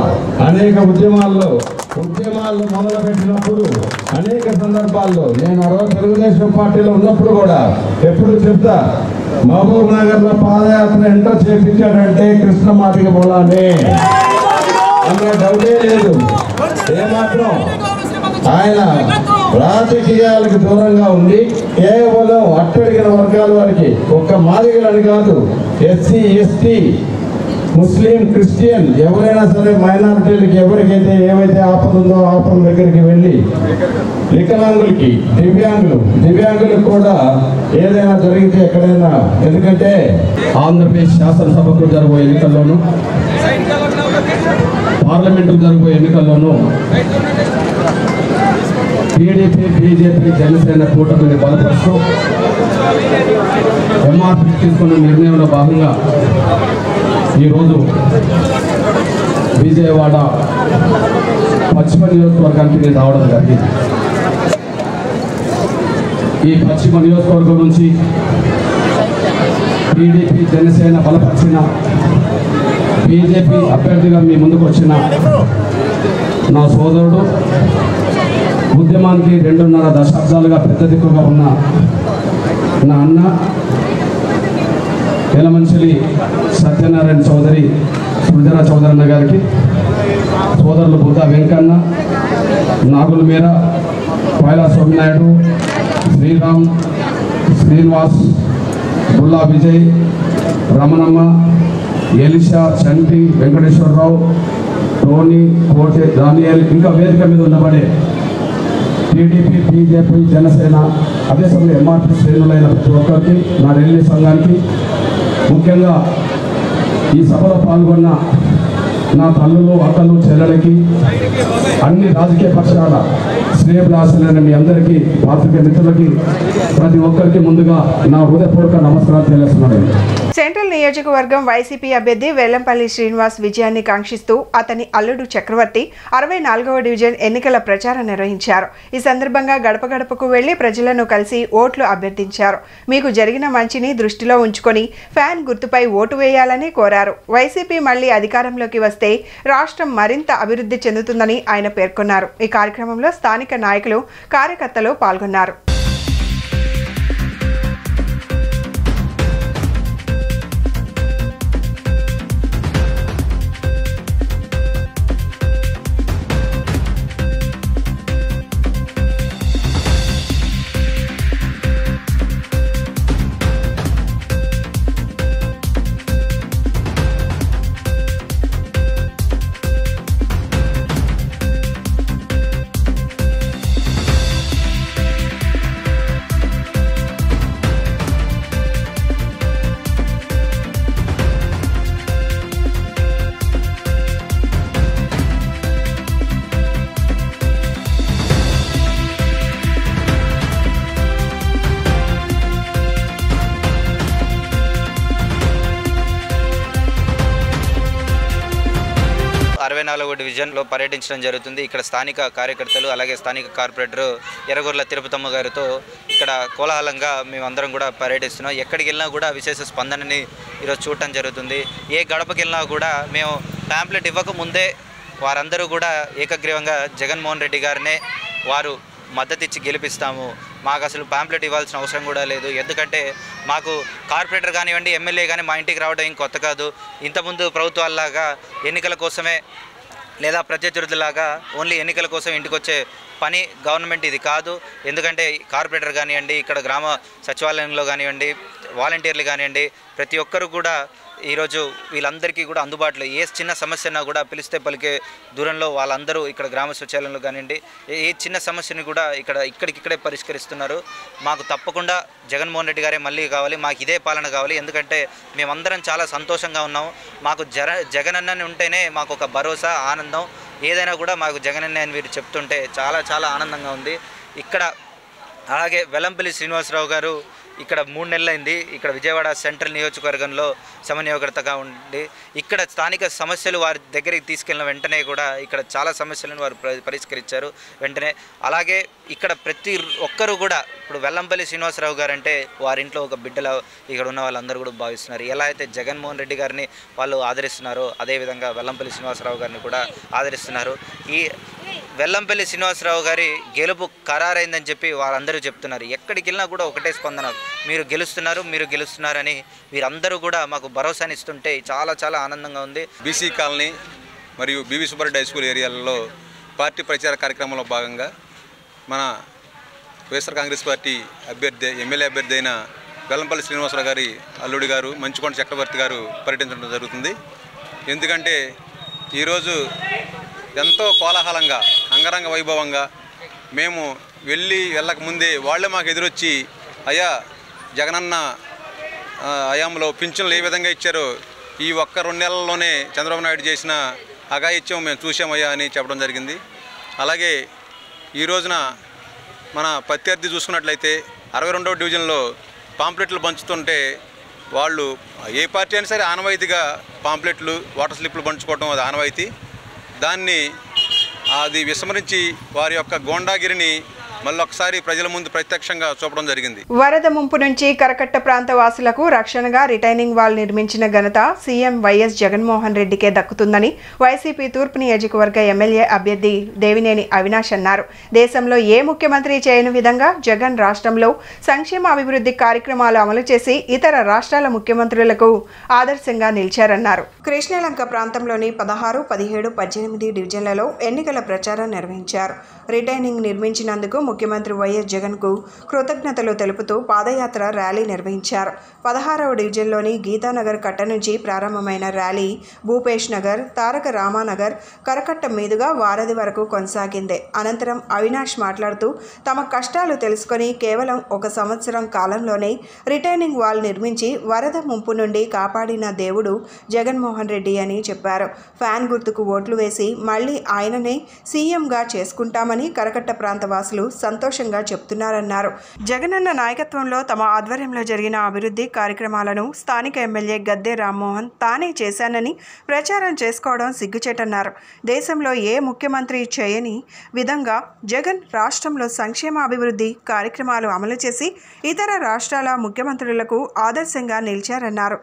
అనేక ఉద్యమాలు మొదలుపెట్టినప్పుడు అనేక సందర్భాల్లో నేను ఆ రోజు తెలుగుదేశం పార్టీలో ఉన్నప్పుడు కూడా ఎప్పుడు చెప్తా, మహబూబ్ నగర్లో పాదయాత్ర ఎంటర్ చేపించాడంటే కృష్ణ మాదిగ మూలానే, అందులో డౌటే లేదు. ఏమాత్రం ఆయన రాజకీయాలకు దూరంగా ఉండి కేవలం అట్టడిగిన వర్గాల వారికి, ఒక్క మాదిగలని కాదు, ఎస్సీ, ఎస్టీ, ముస్లిం, క్రిస్టియన్ ఎవరైనా సరే మైనారిటీలకి ఎవరికైతే ఏవైతే ఆపద ఉందో ఆపద దగ్గరికి వెళ్ళి, వికలాంగులకి, దివ్యాంగులకు కూడా ఏదైనా జరిగితే ఎక్కడైనా, ఎందుకంటే ఆంధ్రప్రదేశ్ శాసనసభకు జరగబోయే ఎన్నికల్లోనూ పార్లమెంటుకు జరగబోయే ఎన్నికల్లోనూ టీడీపీ బీజేపీ జనసేన కూటమిని బలపరుస్తూ ఎంఆర్పీ తీసుకున్న నిర్ణయంలో భాగంగా ఈరోజు విజయవాడ పశ్చిమ నియోజకవర్గానికి నేను రావడం జరిగింది. ఈ పశ్చిమ నియోజకవర్గం నుంచి టీడీపీ జనసేన బలపరిచిన బీజేపీ అభ్యర్థిగా మీ ముందుకు వచ్చిన నా సోదరుడు, ఉద్యమానికి 2.5 దశాబ్దాలుగా పెద్ద దిక్కుగా ఉన్న నా అన్న ఎలమంచిలి సత్యనారాయణ చౌదరి, సృజన చౌదరన్న గారికి, సోదరులు బుద్ధ వెంకన్న, నాగుల మీర, పాయలా స్వామినాయుడు, శ్రీరామ్, శ్రీనివాస్, బుల్లా విజయ్, రమణమ్మ, ఎలిషా, చంటి, వెంకటేశ్వరరావు, టోనీ, కోటే, దానియల్, ఇంకా వేదిక మీద ఉన్నబడే టీడీపీ బీజేపీ జనసేన అదే సమయంలో ఎంఆర్పీ శ్రేణులైన ప్రతి ఒక్కరికి, నా ఢిల్లీ సంఘానికి, ముఖ్యంగా ఈ సభలో పాల్గొన్న నా తల్లులు, అక్కలు, చెల్లెలకి, అన్ని రాజకీయ పక్షాల శ్రేయభిలాషులైన మీ అందరికీ, పాత్రికేయ మిత్రులకి, ప్రతి ఒక్కరికి ముందుగా నా హృదయపూర్వక నమస్కారాలు తెలియజేస్తున్నాను. సెంట్రల్ నియోజకవర్గం వైసీపీ అభ్యర్థి వెల్లంపల్లి శ్రీనివాస్ విజయాన్ని కాంక్షిస్తూ అతని అల్లుడు చక్రవర్తి 64వ డివిజన్ ఎన్నికల ప్రచారం నిర్వహించారు. ఈ సందర్భంగా గడప గడపకు వెళ్లి ప్రజలను కలిసి ఓట్లు అభ్యర్థించారు. మీకు జరిగిన మంచిని దృష్టిలో ఉంచుకొని ఫ్యాన్ గుర్తుపై ఓటు వేయాలని కోరారు. వైసీపీ మళ్లీ అధికారంలోకి వస్తే రాష్ట్రం మరింత అభివృద్ధి చెందుతుందని ఆయన పేర్కొన్నారు. ఈ కార్యక్రమంలో స్థానిక నాయకులు, కార్యకర్తలు పాల్గొన్నారు. డివిజన్లో పర్యటించడం జరుగుతుంది. ఇక్కడ స్థానిక కార్యకర్తలు అలాగే స్థానిక కార్పొరేటర్ ఎర్రగొర్ల తిరుపతమ్మ గారితో ఇక్కడ కోలాహలంగా మేమందరం కూడా పర్యటిస్తున్నాం. ఎక్కడికి వెళ్ళినా కూడా విశేష స్పందనని ఈరోజు చూడటం జరుగుతుంది. ఏ గడపకి వెళ్ళినా కూడా మేము ప్యాంప్లెట్ ఇవ్వకముందే వారందరూ కూడా ఏకగ్రీవంగా జగన్మోహన్ రెడ్డి గారినే వారు మద్దతు ఇచ్చి గెలిపిస్తాము, మాకు అసలు ప్యాంప్లెట్ ఇవ్వాల్సిన అవసరం కూడా లేదు, ఎందుకంటే మాకు కార్పొరేటర్ కానివ్వండి, ఎమ్మెల్యే కానీ మా ఇంటికి రావడం ఏం కొత్త కాదు. ఇంతకుముందు ప్రభుత్వాల్లాగా ఎన్నికల కోసమే లేదా ప్రత్యర్థులాగా ఓన్లీ ఎన్నికల కోసం ఇంటికి వచ్చే పని గవర్నమెంట్ ఇది కాదు. ఎందుకంటే కార్పొరేటర్ కానివ్వండి, ఇక్కడ గ్రామ సచివాలయంలో కానివ్వండి, వాలంటీర్లు కానివ్వండి, ప్రతి ఒక్కరు కూడా ఈరోజు వీళ్ళందరికీ కూడా అందుబాటులో ఏ చిన్న సమస్యనా కూడా పిలిస్తే పలికే దూరంలో వాళ్ళందరూ ఇక్కడ గ్రామ సచివాలయంలో కానివ్వండి ఏ చిన్న సమస్యని కూడా ఇక్కడికిక్కడే పరిష్కరిస్తున్నారు. మాకు తప్పకుండా జగన్మోహన్ రెడ్డి గారే మళ్ళీ కావాలి, మాకు ఇదే పాలన కావాలి. ఎందుకంటే మేమందరం చాలా సంతోషంగా ఉన్నాం. మాకు జగనన్న ఉంటేనే మాకు ఒక భరోసా, ఆనందం. ఏదైనా కూడా మాకు జగనన్న అని వీరు చెప్తుంటే చాలా చాలా ఆనందంగా ఉంది. ఇక్కడ అలాగే వెల్లంపల్లి శ్రీనివాసరావు గారు ఇక్కడ 3 నెలలైంది ఇక్కడ విజయవాడ సెంట్రల్ నియోజకవర్గంలో సమన్వయకర్తగా ఉండి ఇక్కడ స్థానిక సమస్యలు వారి దగ్గరికి తీసుకెళ్లిన వెంటనే కూడా ఇక్కడ చాలా సమస్యలను వారు పరిష్కరించారు వెంటనే. అలాగే ఇక్కడ ప్రతి ఒక్కరూ కూడా ఇప్పుడు వెల్లంపల్లి శ్రీనివాసరావు గారు అంటే వారింట్లో ఒక బిడ్డల ఇక్కడ ఉన్న వాళ్ళందరూ కూడా భావిస్తున్నారు. ఎలా అయితే జగన్మోహన్ రెడ్డి గారిని వాళ్ళు ఆదరిస్తున్నారో అదేవిధంగా వెల్లంపల్లి శ్రీనివాసరావు గారిని కూడా ఆదరిస్తున్నారు. ఈ వెల్లంపల్లి శ్రీనివాసరావు గారి గెలుపు ఖరారైందని చెప్పి వారందరూ చెప్తున్నారు. ఎక్కడికి వెళ్ళినా కూడా ఒకటే స్పందన, మీరు గెలుస్తున్నారని వీరందరూ కూడా మాకు భరోసానిస్తుంటే చాలా చాలా ఆనందంగా ఉంది. బీసీ కాలనీ మరియు బీవీ సుబ్బారెడ్డి హై స్కూల్ ఏరియాలలో పార్టీ ప్రచార కార్యక్రమంలో భాగంగా మన వైఎస్ఆర్ కాంగ్రెస్ పార్టీ అభ్యర్థి ఎమ్మెల్యే అభ్యర్థి అయిన వెల్లంపల్లి శ్రీనివాసరావు గారి అల్లుడి గారు మంచుకొండ చక్రవర్తి గారు పర్యటించడం జరుగుతుంది. ఎందుకంటే ఈరోజు ఎంతో కోలాహలంగా అంగరంగ వైభవంగా మేము వెళ్ళకముందే వాళ్ళే మాకు ఎదురొచ్చి అయ్యా జగనన్న హయాంలో పింఛన్లు ఏ విధంగా ఇచ్చారో ఈ 1-2 నెలల్లోనే చంద్రబాబు నాయుడు చేసిన అఘాయిత్యం మేము చూసామయ్యా అని చెప్పడం జరిగింది. అలాగే ఈ రోజున మన ప్రత్యర్థి చూసుకున్నట్లయితే 62వ డివిజన్లో పాంప్లెట్లు పంచుతుంటే వాళ్ళు ఏ పార్టీ అయినా సరే ఆనవాయితీగా పాంప్లెట్లు వాటర్ స్లిప్లు పంచుకోవడం అది ఆనవాయితీ. దాన్ని అది విస్మరించి వారి యొక్క గోండాగిరిని మళ్ళొకసారి ప్రజల ముందు ప్రత్యక్షంగా చూపడం జరిగింది. వరద ముంపు నుంచి కరకట్ట ప్రాంత వాసులకు రక్షణగా రిటైనింగ్ వాల్ నిర్మించిన ఘనత సీఎం వైఎస్ జగన్మోహన్ రెడ్డికే దక్కుతుందని వైసీపీ తూర్పు నియోజకవర్గ ఎమ్మెల్యే అభ్యర్థి దేవినేని అవినాష్ అన్నారు. దేశంలో ఏ ముఖ్యమంత్రి చేయని విధంగా జగన్ రాష్ట్రంలో సంక్షేమ అభివృద్ధి కార్యక్రమాలు అమలు చేసి ఇతర రాష్ట్రాల ముఖ్యమంత్రులకు ఆదర్శంగా నిలిచారన్నారు. కృష్ణలంక ప్రాంతంలోని 16, 17, 18 డివిజన్లలో ఎన్నికల ప్రచారం నిర్వహించారు. రిటైనింగ్ నిర్మించినందుకు ముఖ్యమంత్రి వైఎస్ జగన్కు కృతజ్ఞతలు తెలుపుతూ పాదయాత్ర ర్యాలీ నిర్వహించారు. 16వ డివిజన్లోని గీతానగర్ కట్ట నుంచి ప్రారంభమైన ర్యాలీ భూపేష్ నగర్, తారక రామానగర్, కరకట్ట మీదుగా వారధి వరకు కొనసాగింది. అనంతరం అవినాష్ మాట్లాడుతూ తమ కష్టాలు తెలుసుకొని కేవలం 1 సంవత్సరం కాలంలోనే రిటైనింగ్ వాల్ నిర్మించి వరద ముంపు నుండి కాపాడిన దేవుడు జగన్మోహన్ రెడ్డి అని చెప్పారు. ఫ్యాన్ గుర్తుకు ఓట్లు వేసి మళ్లీ ఆయననే సీఎంగా చేసుకుంటామని కరకట్ట ప్రాంత వాసులు సంతోషంగా చెప్తున్నారన్నారు. జగనన్న నాయకత్వంలో తమ ఆధ్వర్యంలో జరిగిన అభివృద్ధి కార్యక్రమాలను స్థానిక ఎమ్మెల్యే గద్దె రామ్మోహన్ తానే చేశానని ప్రచారం చేసుకోవడం సిగ్గుచేటన్నారు. దేశంలో ఏ ముఖ్యమంత్రి చేయని విధంగా జగన్ రాష్ట్రంలో సంక్షేమ అభివృద్ధి కార్యక్రమాలు అమలు చేసి ఇతర రాష్ట్రాల ముఖ్యమంత్రులకు ఆదర్శంగా నిలిచారన్నారు.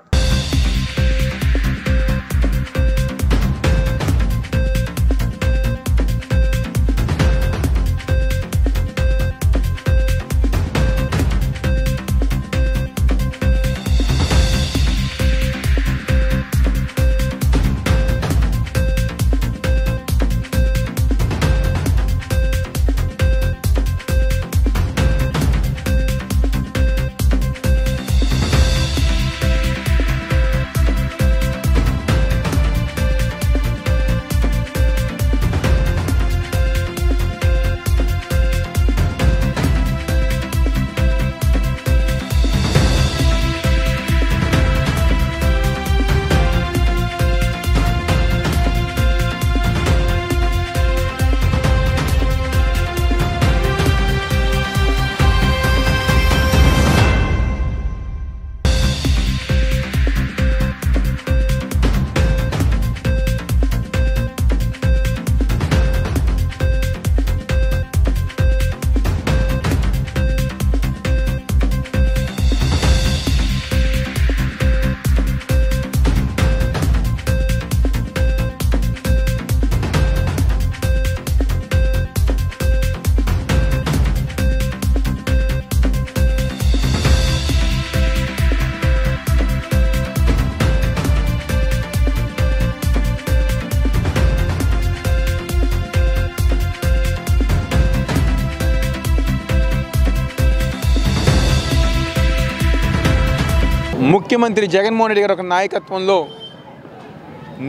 ముఖ్యమంత్రి జగన్మోహన్ రెడ్డి గారి ఒక నాయకత్వంలో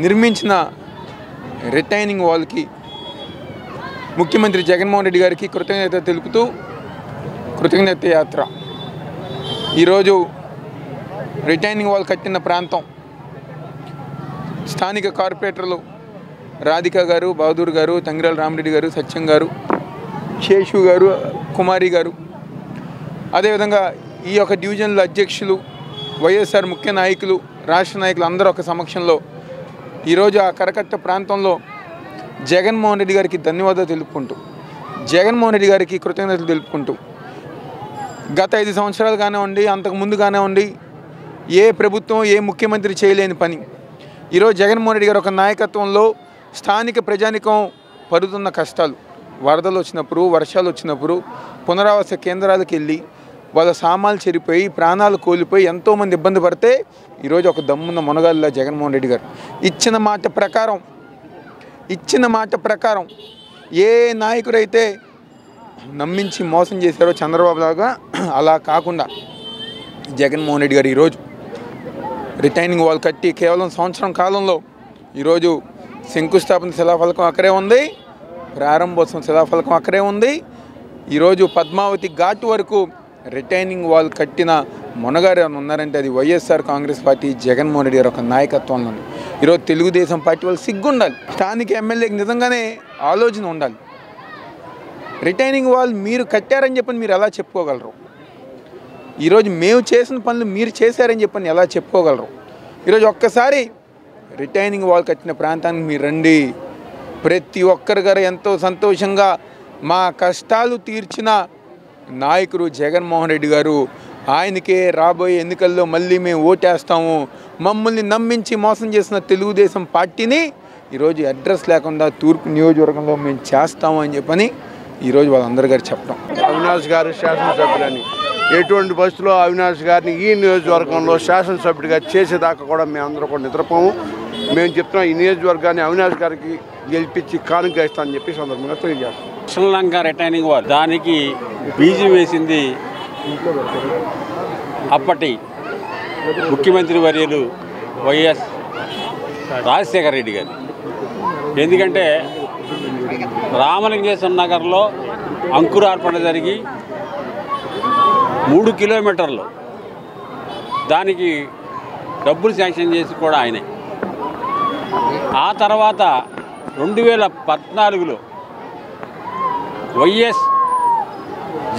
నిర్మించిన రిటైనింగ్ వాల్కి ముఖ్యమంత్రి జగన్మోహన్ రెడ్డి గారికి కృతజ్ఞత తెలుపుతూ కృతజ్ఞత యాత్ర. ఈరోజు రిటైనింగ్ వాల్ కట్టిన ప్రాంతం స్థానిక కార్పొరేటర్లు రాధిక గారు, బహదూర్ గారు, తంగిరాల రామరెడ్డి గారు, సత్యం గారు, శేషు గారు, కుమారి గారు, అదేవిధంగా ఈ యొక్క డివిజన్ల అధ్యక్షులు, వైఎస్ఆర్ ముఖ్య నాయకులు, రాష్ట్ర నాయకులు అందరూ ఒక సమక్షంలో ఈరోజు ఆ కరకట్ట ప్రాంతంలో జగన్మోహన్ రెడ్డి గారికి ధన్యవాదాలు తెలుపుకుంటూ, జగన్మోహన్ రెడ్డి గారికి కృతజ్ఞతలు తెలుపుకుంటూ గత 5 సంవత్సరాలు కానివ్వండి, అంతకుముందు కానివ్వండి, ఏ ప్రభుత్వం ఏ ముఖ్యమంత్రి చేయలేని పని ఈరోజు జగన్మోహన్ రెడ్డి గారు ఒక నాయకత్వంలో స్థానిక ప్రజానికం పడుతున్న కష్టాలు, వరదలు వచ్చినప్పుడు, వర్షాలు వచ్చినప్పుడు పునరావాస కేంద్రాలకు వెళ్ళి వాళ్ళ సామాన్లు చెరిపోయి ప్రాణాలు కోల్పోయి ఎంతోమంది ఇబ్బంది పడితే ఈరోజు ఒక దమ్మున్న మునగాళ్ళ జగన్మోహన్ రెడ్డి గారు ఇచ్చిన మాట ప్రకారం ఏ నాయకుడైతే నమ్మించి మోసం చేశారో చంద్రబాబు లాగా అలా కాకుండా జగన్మోహన్ రెడ్డి గారు ఈరోజు రిటైనింగ్ వాల్ కట్టి కేవలం సంవత్సరం కాలంలో ఈరోజు శంకుస్థాపన శిలాఫలకం అక్కడే ఉంది, ప్రారంభోత్సవం శిలాఫలకం అక్కడే ఉంది. ఈరోజు పద్మావతి ఘాట్ వరకు రిటైనింగ్ వాల్ కట్టిన మొనగారు ఉన్నారంటే అది వైఎస్ఆర్ కాంగ్రెస్ పార్టీ జగన్మోహన్ రెడ్డి గారు ఒక నాయకత్వంలో. ఈరోజు తెలుగుదేశం పార్టీ వాళ్ళు సిగ్గుండాలి, స్థానిక ఎమ్మెల్యేకి నిజంగానే ఆలోచన ఉండాలి. రిటైనింగ్ వాల్ మీరు కట్టారని చెప్పని మీరు ఎలా చెప్పుకోగలరు? ఈరోజు మేము చేసిన పనులు మీరు చేశారని చెప్పని ఎలా చెప్పుకోగలరు? ఈరోజు ఒక్కసారి రిటైనింగ్ వాల్ కట్టిన ప్రాంతానికి మీరు రండి. ప్రతి ఒక్కరి గారు ఎంతో సంతోషంగా మా కష్టాలు తీర్చిన నాయకుడు జగన్మోహన్ రెడ్డి గారు, ఆయనకే రాబోయే ఎన్నికల్లో మళ్ళీ మేము ఓటేస్తాము, మమ్మల్ని నమ్మించి మోసం చేసిన తెలుగుదేశం పార్టీని ఈరోజు అడ్రస్ లేకుండా తూర్పు నియోజకవర్గంలో మేము చేస్తాము అని చెప్పని ఈరోజు వాళ్ళందరి గారు చెప్పడం. అవినాష్ గారు శాసనసభ్యులని ఎటువంటి పరిస్థితుల్లో అవినాష్ గారిని ఈ నియోజకవర్గంలో శాసనసభ్యుడిగా చేసేదాకా కూడా మేమందరూ కూడా నిద్రపోము. మేము చెప్తున్నాం, ఈ నియోజకవర్గాన్ని అవినాష్ గారికి గెలిపించి కానుక ఇస్తామని చెప్పి సందర్భంగా తెలియజేస్తాం. శ్రీలంక రిటైనింగ్ వాల్ దానికి బీజం వేసింది అప్పటి ముఖ్యమంత్రి వర్యులు వైఎస్ రాజశేఖర రెడ్డి గారు. ఎందుకంటే రామలింగేశ్వర నగర్లో అంకురార్పణ జరిగి 3 కిలోమీటర్లు దానికి డబ్బులు శాంక్షన్ చేసి కూడా ఆయనే. ఆ తర్వాత 2014లో వైఎస్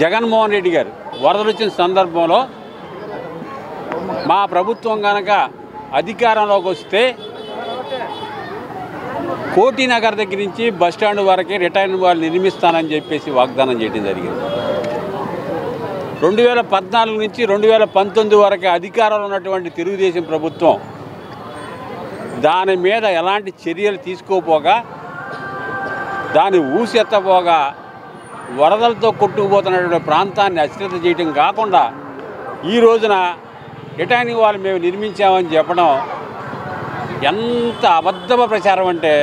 జగన్మోహన్ రెడ్డి గారు వరదలు వచ్చిన సందర్భంలో మా ప్రభుత్వం కనుక అధికారంలోకి వస్తే కోటి నగర్ దగ్గర నుంచి బస్టాండ్ వరకే రిటైనింగ్ వాల్ నిర్మిస్తానని చెప్పేసి వాగ్దానం చేయడం జరిగింది. 2014 నుంచి 2019 వరకు అధికారంలో ఉన్నటువంటి తెలుగుదేశం ప్రభుత్వం దాని మీద ఎలాంటి చర్యలు తీసుకోపోగా, దాన్ని ఊసెత్తపోగా వరదలతో కొట్టుకుపోతున్నటువంటి ప్రాంతాన్ని అశ్రద్ధ చేయడం కాకుండా ఈ రోజున రిటైనింగ్ వాల్ మేము నిర్మించామని చెప్పడం ఎంత అబద్ధమ ప్రచారం అంటే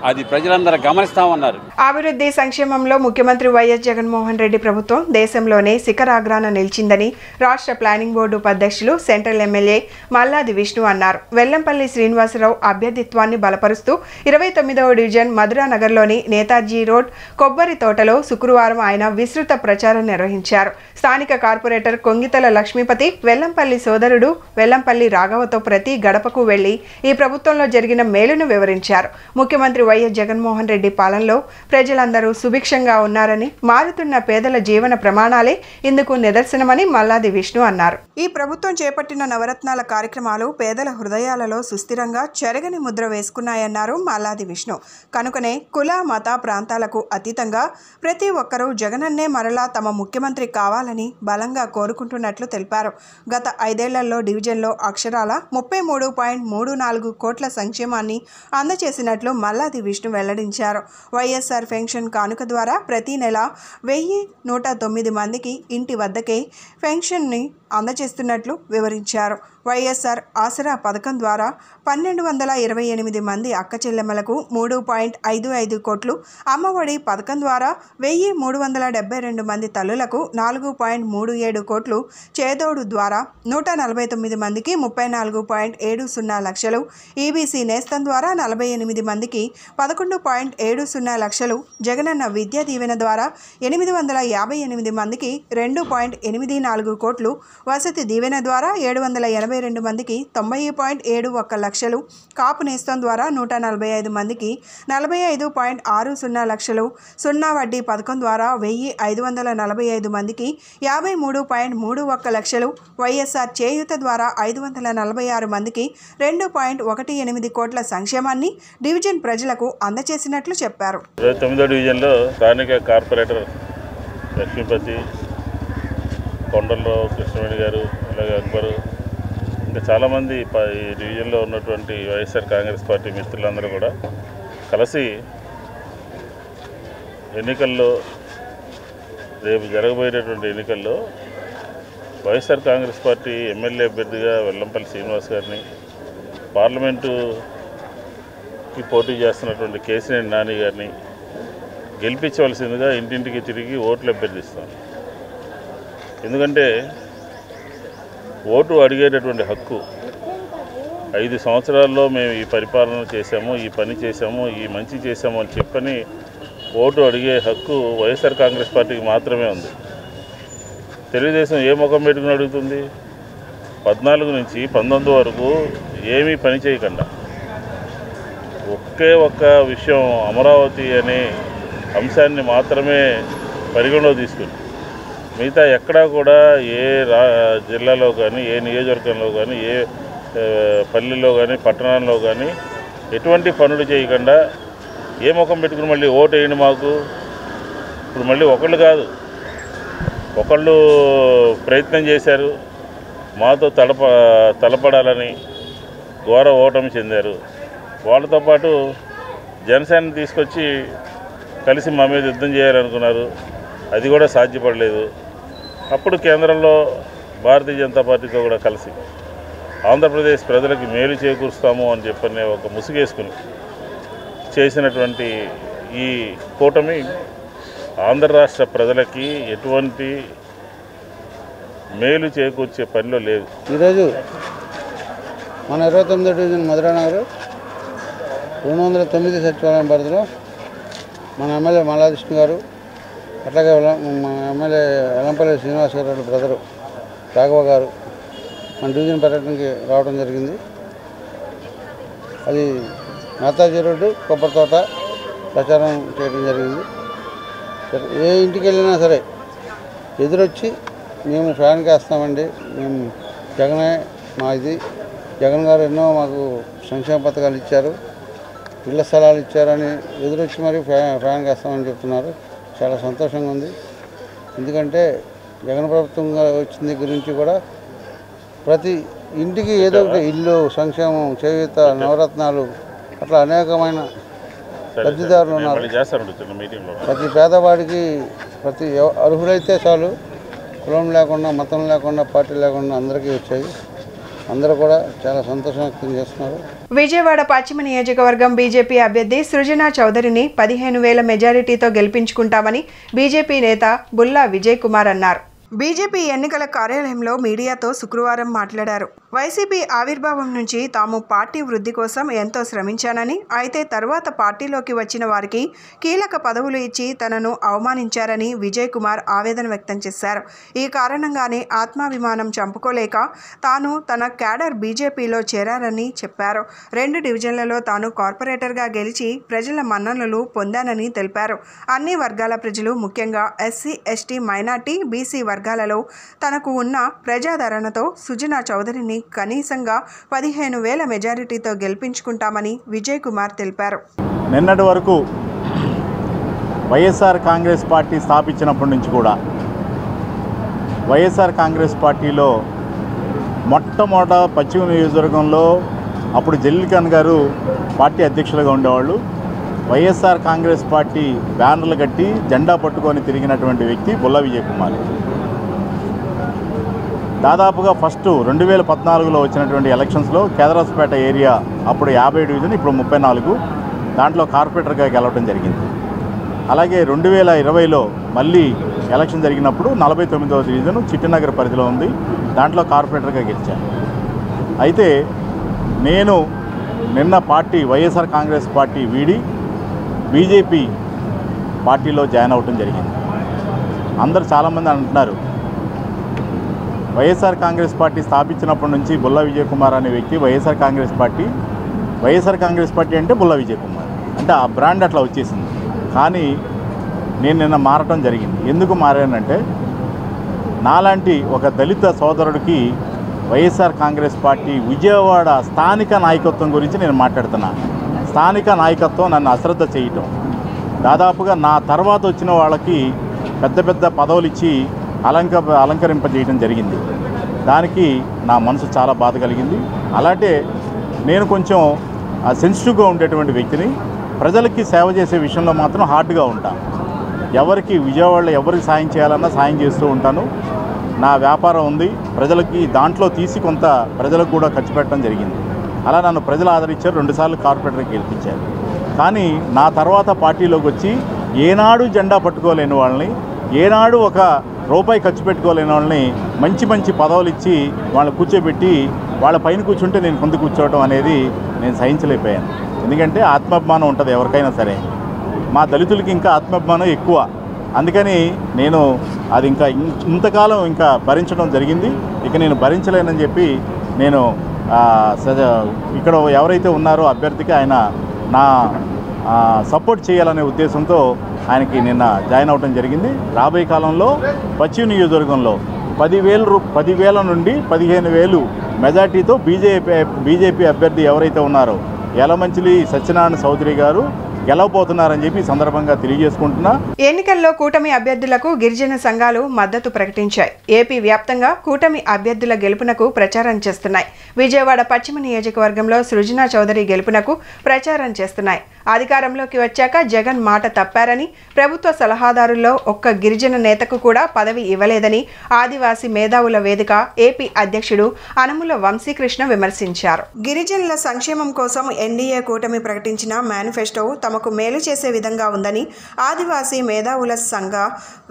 అది ప్రజలందరూ గమనిస్తామన్నారు. అభివృద్ధి సంక్షేమంలో ముఖ్యమంత్రి వైఎస్ జగన్మోహన్ రెడ్డి ప్రభుత్వం దేశంలోనే శిఖరాగ్రాన నిలిచిందని రాష్ట్ర ప్లానింగ్ బోర్డు ఉపాధ్యక్షులు సెంట్రల్ ఎమ్మెల్యే మల్లాది విష్ణు అన్నారు. వెల్లంపల్లి శ్రీనివాసరావు అభ్యర్థిత్వాన్ని బలపరుస్తూ 29వ డివిజన్ మధురానగర్లోని నేతాజీ రోడ్ కొబ్బరి తోటలో శుక్రవారం ఆయన విస్తృత ప్రచారం నిర్వహించారు. స్థానిక కార్పొరేటర్ కొంగితల లక్ష్మీపతి వెల్లంపల్లి సోదరుడు వెల్లంపల్లి రాఘవతో ప్రతి గడపకు వెళ్లి ఈ ప్రభుత్వంలో జరిగిన మేలును వివరించారు. ముఖ్యమంత్రి వైఎస్ జగన్మోహన్ రెడ్డి పాలనలో ప్రజలందరూ సుభిక్షంగా ఉన్నారని, మారుతున్న పేదల జీవన ప్రమాణాలే ఇందుకు నిదర్శనమని మల్లాది విష్ణు అన్నారు. ఈ ప్రభుత్వం చేపట్టిన నవరత్నాల కార్యక్రమాలు పేదల హృదయాలలో సుస్థిరంగా చెరగని ముద్ర వేసుకున్నాయన్నారు మల్లాది విష్ణు. కనుకనే కుల మత ప్రాంతాలకు అతీతంగా ప్రతి ఒక్కరూ జగనన్నే మరలా తమ ముఖ్యమంత్రి కావాలని బలంగా కోరుకుంటున్నట్లు తెలిపారు. గత 5 ఏళ్లలో డివిజన్లో అక్షరాల 33.34 కోట్ల సంక్షేమాన్ని అందజేసినట్లు మల్లాది విష్ణు వెల్లడించారు. వైఎస్ఆర్ పెన్షన్ కానుక ద్వారా ప్రతి నెల 1109 మందికి ఇంటి వద్దకే పెన్షన్ని అందజేస్తున్నట్లు వివరించారు. వైఎస్ఆర్ ఆసరా పథకం ద్వారా 1228 మంది అక్క చెల్లెమ్మలకు 3.55 కోట్లు, అమ్మఒడి పథకం ద్వారా 1372 మంది తల్లులకు 4.37 కోట్లు, చేదోడు ద్వారా 149 మందికి 34.70 లక్షలు, ఈబీసీ నేస్తం ద్వారా 48 మందికి 11.70 లక్షలు, జగనన్న విద్యా దీవెన ద్వారా 858 మందికి 2.84 కోట్లు, వసతి దీవెన ద్వారా 782 మందికి 90.71 లక్షలు, కాపు నేస్తం ద్వారా 145 మందికి 45.60 లక్షలు, సున్నా వడ్డీ పథకం ద్వారా 1545 మందికి 53.31 లక్షలు, వైఎస్ఆర్ చేయూత ద్వారా 546 మందికి 2.18 కోట్ల సంక్షేమాన్ని డివిజన్ ప్రజలకు అందజేసినట్లు చెప్పారు. 9వ డివిజన్లో స్థానిక కార్పొరేటర్ లక్ష్మీపతి, కొండలరావు, కృష్ణవేణి గారు, అలాగే అక్బరు, ఇంకా చాలామంది ఈ డివిజన్లో ఉన్నటువంటి వైఎస్ఆర్ కాంగ్రెస్ పార్టీ మిత్రులందరూ కూడా కలిసి ఎన్నికల్లో, రేపు జరగబోయేటటువంటి ఎన్నికల్లో వైఎస్ఆర్ కాంగ్రెస్ పార్టీ ఎమ్మెల్యే అభ్యర్థిగా వెల్లంపల్లి శ్రీనివాస్ గారిని, పార్లమెంటుకి పోటీ చేస్తున్నటువంటి కేసినేని నాని గారిని గెలిపించవలసిందిగా ఇంటింటికి తిరిగి ఓట్లు అభ్యర్థిస్తాం. ఎందుకంటే ఓటు అడిగేటటువంటి హక్కు 5 సంవత్సరాల్లో మేము ఈ పరిపాలన చేశాము, ఈ పని చేశాము, ఈ మంచి చేశాము అని చెప్పని ఓటు అడిగే హక్కు వైఎస్ఆర్ కాంగ్రెస్ పార్టీకి మాత్రమే ఉంది. తెలుగుదేశం ఏ ముఖం పెట్టుకుని అడుగుతుంది? 14 నుంచి 19 వరకు ఏమీ పని చేయకుండా ఒకే ఒక్క విషయం, అమరావతి అనే అంశాన్ని మాత్రమే పరిగణలో తీసుకుని మిగతా ఎక్కడా కూడా ఏ జిల్లాలో కానీ ఏ నియోజకవర్గంలో కానీ ఏ పల్లెల్లో కానీ పట్టణాల్లో కానీ ఎటువంటి పనులు చేయకుండా ఏ ముఖం పెట్టుకుని మళ్ళీ ఓటు వేయండి మాకు. ఇప్పుడు మళ్ళీ ఒకళ్ళు కాదు, ఒకళ్ళు ప్రయత్నం చేశారు మాతో తలపడాలని, ఘోర ఓటమి చెందారు. వాళ్ళతో పాటు జనసేన తీసుకొచ్చి కలిసి మా మీద యుద్ధం చేయాలనుకున్నారు, అది కూడా సాధ్యపడలేదు. అప్పుడు కేంద్రంలో భారతీయ జనతా పార్టీతో కూడా కలిసి ఆంధ్రప్రదేశ్ ప్రజలకి మేలు చేకూరుస్తాము అని చెప్పని ఒక ముసుగేసుకుని చేసినటువంటి ఈ కూటమి ఆంధ్ర రాష్ట్ర ప్రజలకి ఎటువంటి మేలు చేకూర్చే పనిలో లేదు. ఈరోజు మన 29వ డివిజన్ మధురానగర్ 209 సచివాలయం పరిధిలో మన ఎమ్మెల్యే మల్లాకృష్ణ గారు, అట్లాగే మన ఎమ్మెల్యే వెల్లంపల్లి శ్రీనివాస్ గారు బ్రదరు రాఘవ గారు మన డివిజన్ పర్యటనకి రావడం జరిగింది. అది నేతాజీ రోడ్డు కొబ్బరి తోట ప్రచారం చేయడం జరిగింది. ఏ ఇంటికి వెళ్ళినా సరే ఎదురొచ్చి మేము ఫ్యాన్కి వేస్తామండి, మేము జగనే మా ఇది, జగన్ గారు ఎన్నో మాకు సంక్షేమ పథకాలు ఇచ్చారు, ఇళ్ల స్థలాలు ఇచ్చారని ఎదురొచ్చి మరి ఫ్యాన్కి వేస్తామని చెప్తున్నారు. చాలా సంతోషంగా ఉంది. ఎందుకంటే జగన్ ప్రభుత్వం వచ్చిన దగ్గర నుంచి కూడా ప్రతి ఇంటికి ఏదో ఒకటి ఇల్లు, సంక్షేమం, చేయూత, నవరత్నాలు అట్లా అనేకమైన లబ్ధిదారులు ఉన్నారు. ప్రతి పేదవాడికి ప్రతి అర్హులైతే చాలు, కులం లేకుండా, మతం లేకుండా, పార్టీ లేకుండా అందరికీ వచ్చాయి. అందరూ కూడా చాలా సంతోషం వ్యక్తం చేస్తున్నారు. విజయవాడ పశ్చిమ నియోజకవర్గం బీజేపీ అభ్యర్థి సృజనా చౌదరిని 15,000 మెజారిటీతో గెలిపించుకుంటామని బీజేపీ నేత బుల్లా విజయ్ కుమార్ అన్నారు. బీజేపీ ఎన్నికల కార్యాలయంలో మీడియాతో శుక్రవారం మాట్లాడారు. వైసీపీ ఆవిర్భావం నుంచి తాము పార్టీ వృద్ధి కోసం ఎంతో శ్రమించానని, అయితే తర్వాత పార్టీలోకి వచ్చిన వారికి కీలక పదవులు ఇచ్చి తనను అవమానించారని విజయ్ కుమార్ ఆవేదన వ్యక్తం చేశారు. ఈ కారణంగానే ఆత్మాభిమానం చంపుకోలేక తాను తన క్యాడర్ బీజేపీలో చేరారని చెప్పారు. 2 డివిజన్లలో తాను కార్పొరేటర్గా గెలిచి ప్రజల మన్ననలు పొందానని తెలిపారు. అన్ని వర్గాల ప్రజలు, ముఖ్యంగా ఎస్సీ, ఎస్టీ, మైనార్టీ, బీసీ వర్గాలలో తనకు ఉన్న ప్రజాదరణతో సుజనా చౌదరిని కనీసంగా 15,000 మెజారిటీతో గెలిపించుకుంటామని విజయ్ కుమార్ తెలిపారు. నిన్నటి వరకు వైఎస్ఆర్ కాంగ్రెస్ పార్టీ స్థాపించినప్పటి నుంచి కూడా వైఎస్ఆర్ కాంగ్రెస్ పార్టీలో మొట్టమొదట పశ్చిమ నియోజకవర్గంలో అప్పుడు జలీల్ఖాన్ గారు పార్టీ అధ్యక్షులుగా ఉండేవాళ్ళు. వైఎస్ఆర్ కాంగ్రెస్ పార్టీ బ్యానర్లు కట్టి జెండా పట్టుకొని తిరిగినటువంటి వ్యక్తి బుల్లా విజయ్ కుమార్. దాదాపుగా ఫస్ట్ 2014లో వచ్చినటువంటి ఎలక్షన్స్లో కేదరాస్పేట ఏరియా అప్పుడు 50 డివిజన్, ఇప్పుడు 34, దాంట్లో కార్పొరేటర్గా గెలవడం జరిగింది. అలాగే 2020లో మళ్ళీ ఎలక్షన్ జరిగినప్పుడు 49వ డివిజన్ చిట్టినగర్ పరిధిలో ఉంది, దాంట్లో కార్పొరేటర్గా గెలిచాను. అయితే నేను నిన్న పార్టీ వైఎస్ఆర్ కాంగ్రెస్ పార్టీ వీడి బీజేపీ పార్టీలో జాయిన్ అవ్వటం జరిగింది. అందరూ చాలామంది అంటున్నారు వైఎస్ఆర్ కాంగ్రెస్ పార్టీ స్థాపించినప్పటి నుంచి బుల్లా విజయ్ కుమార్ అనే వ్యక్తి వైఎస్ఆర్ కాంగ్రెస్ పార్టీ అంటే బుల్లా విజయ్ కుమార్ అంటే ఆ బ్రాండ్ అట్లా వచ్చేసింది. కానీ నేను నిన్న మారటం జరిగింది. ఎందుకు మారానంటే నాలాంటి ఒక దళిత సోదరుడికి వైఎస్ఆర్ కాంగ్రెస్ పార్టీ విజయవాడ స్థానిక నాయకత్వం గురించి నేను మాట్లాడుతున్నాను. స్థానిక నాయకత్వం నన్ను అశ్రద్ధ చేయటం, దాదాపుగా నా తర్వాత వచ్చిన వాళ్ళకి పెద్ద పెద్ద పదవులు ఇచ్చి అలంకరింపజేయడం జరిగింది. దానికి నా మనసు చాలా బాధ కలిగింది. అలాంటి నేను కొంచెం సెన్సిటివ్గా ఉండేటువంటి వ్యక్తిని, ప్రజలకి సేవ చేసే విషయంలో మాత్రం హార్డ్గా ఉంటాను. ఎవరికి విజయవాడలో ఎవరికి సాయం చేయాలన్నా సాయం చేస్తూ ఉంటాను. నా వ్యాపారం ఉంది, ప్రజలకి దాంట్లో తీసి కొంత ప్రజలకు కూడా ఖర్చు పెట్టడం జరిగింది. అలా నన్ను ప్రజలు ఆదరించారు, 2 సార్లు కార్పొరేటర్కి గెలిపించారు. కానీ నా తర్వాత పార్టీలోకి వచ్చి ఏనాడు జెండా పట్టుకోలేని వాళ్ళని, ఏనాడు ఒక రూపాయి ఖర్చు పెట్టుకోలేని వాళ్ళని మంచి మంచి పదవులు ఇచ్చి వాళ్ళని కూర్చోబెట్టి వాళ్ళ పైన కూర్చుంటే నేను కింద కూర్చోవడం అనేది నేను సహించలేకపోయాను. ఎందుకంటే ఆత్మాభిమానం ఉంటుంది ఎవరికైనా సరే, మా దళితులకి ఇంకా ఆత్మాభిమానం ఎక్కువ. అందుకని నేను అది ఇంతకాలం ఇంకా భరించడం జరిగింది. ఇక నేను భరించలేనని చెప్పి నేను ఇక్కడ ఎవరైతే ఉన్నారో అభ్యర్థికి ఆయన నా సపోర్ట్ చేయాలనే ఉద్దేశంతో ఆయనకి నిన్న జాయిన్ అవ్వడం జరిగింది. రాబోయే కాలంలో పశ్చిమ నియోజకవర్గంలో 10,000 నుండి 15,000 మెజార్టీతో బీజేపీ అభ్యర్థి ఎవరైతే ఉన్నారో యలమంచిలి సత్యనారాయణ చౌదరి గారు గెలవబోతున్నారని చెప్పి సందర్భంగా తెలియజేసుకుంటున్నా. ఎన్నికల్లో కూటమి అభ్యర్థులకు గిరిజన సంఘాలు మద్దతు ప్రకటించాయి. ఏపీ వ్యాప్తంగా కూటమి అభ్యర్థుల గెలుపునకు ప్రచారం చేస్తున్నాయి. విజయవాడ పశ్చిమ నియోజకవర్గంలో సృజనా చౌదరి గెలుపునకు ప్రచారం చేస్తున్నాయి. అధికారంలోకి వచ్చాక జగన్ మాట తప్పారని, ప్రభుత్వ సలహాదారుల్లో ఒక్క గిరిజన నేతకు కూడా పదవి ఇవ్వలేదని ఆదివాసీ మేధావుల వేదిక ఏపీ అధ్యక్షుడు అనుముల వంశీకృష్ణ విమర్శించారు. గిరిజనుల సంక్షేమం కోసం ఎన్డీఏ కూటమి ప్రకటించిన మేనిఫెస్టో తమకు మేలు చేసే విధంగా ఉందని ఆదివాసీ మేధావుల సంఘ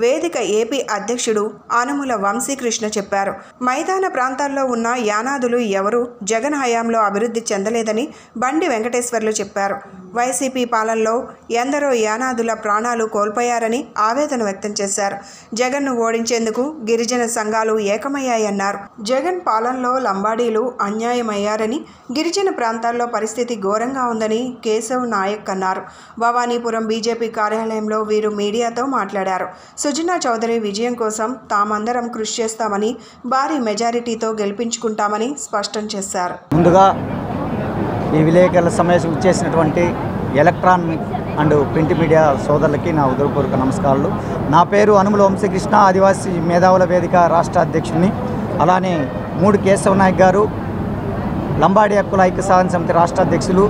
వేదిక ఏపీ అధ్యక్షుడు అనుముల వంశీకృష్ణ చెప్పారు. మైదాన ప్రాంతాల్లో ఉన్న యానాదులు ఎవరూ జగన్ హయాంలో అభివృద్ధి చెందలేదని బండి వెంకటేశ్వర్లు చెప్పారు. వైసీపీ పాలనలో ఎందరో యానాదుల ప్రాణాలు కోల్పోయారని ఆవేదన వ్యక్తం చేశారు. జగన్ను ఓడించేందుకు గిరిజన సంఘాలు ఏకమయ్యాయన్నారు. జగన్ పాలనలో లంబాడీలు అన్యాయమయ్యారని, గిరిజన ప్రాంతాల్లో పరిస్థితి ఘోరంగా ఉందని కేశవ్ నాయక్ అన్నారు. భవానీపురం బీజేపీ కార్యాలయంలో వీరు మీడియాతో మాట్లాడారు. సుజనా చౌదరి విజయం కోసం తామందరం కృషి చేస్తామని, భారీ మెజారిటీతో గెలిపించుకుంటామని స్పష్టం చేశారు. ముందుగా ఈ విలేకరుల సమావేశం చేసినటువంటి ఎలక్ట్రానిక్ అండ్ ప్రింట్ మీడియా సోదరులకి నా ఉదయపూర్వక నమస్కారాలు. నా పేరు అనుముల వంశీకృష్ణ, ఆదివాసీ మేధావుల వేదిక రాష్ట్ర అధ్యక్షుడిని. అలానే 3 కేశవ నాయక్ గారు, లంబాడి హక్కుల ఐక్య సాధన సమితి రాష్ట్ర అధ్యక్షులు,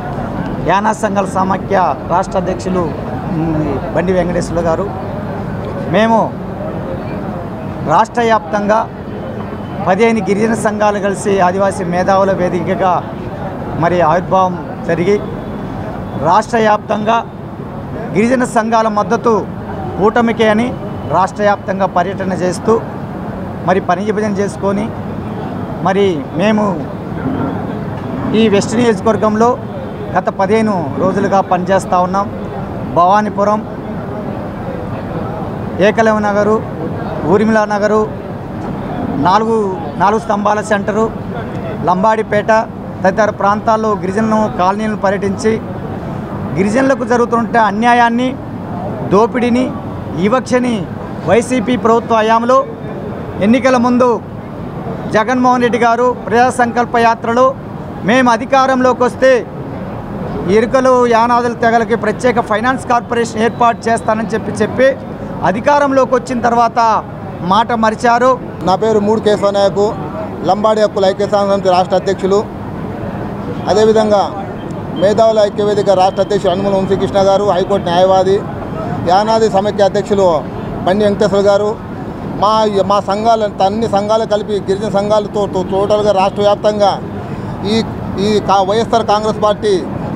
యానా సంఘాల సమాఖ్య రాష్ట్ర అధ్యక్షులు బండి వెంకటేశ్వర్లు గారు. మేము రాష్ట్ర వ్యాప్తంగా 15 గిరిజన సంఘాలు కలిసి ఆదివాసీ మేధావుల వేదికగా మరి ఆవిర్భావం జరిగి రాష్ట్ర వ్యాప్తంగా గిరిజన సంఘాల మద్దతు కూటమికే అని రాష్ట్ర వ్యాప్తంగా పర్యటన చేస్తూ మరి పని విభజన చేసుకొని మరి మేము ఈ వెస్ట్ నియోజకవర్గంలో గత 15 రోజులుగా పనిచేస్తూ ఉన్నాం. భవానీపురం, ఏకలవ్య నగరు, ఊర్మిళ నగరు, 4 స్తంభాల సెంటరు, లంబాడిపేట తదితర ప్రాంతాల్లో గిరిజనులను కాలనీలను పర్యటించి గిరిజనులకు జరుగుతున్న అన్యాయాన్ని, దోపిడీని, వివక్షని వైసీపీ ప్రభుత్వ హయాంలో ఎన్నికల ముందు జగన్మోహన్ రెడ్డి గారు ప్రజా సంకల్ప యాత్రలో మేము అధికారంలోకి వస్తే ఇరుకలు యానాదుల తెగలకి ప్రత్యేక ఫైనాన్స్ కార్పొరేషన్ ఏర్పాటు చేస్తానని చెప్పి అధికారంలోకి వచ్చిన తర్వాత మాట మరిచారు. నా పేరు 3 కేశవ నాయకు, లంబాడి హక్కుల ఐక్య సాధన సమితి రాష్ట్ర అధ్యక్షులు. అదేవిధంగా మేధావుల ఐక్యవేదిక రాష్ట్ర అధ్యక్షులు అనుముల వంశీకృష్ణ గారు, హైకోర్టు న్యాయవాది, యానాది సమైక్య అధ్యక్షులు బండి వెంకటేశ్వర గారు. మా సంఘాలు అన్ని సంఘాలు కలిపి గిరిజన సంఘాలతో టోటల్గా రాష్ట్ర వ్యాప్తంగా ఈ వైఎస్ఆర్ కాంగ్రెస్ పార్టీ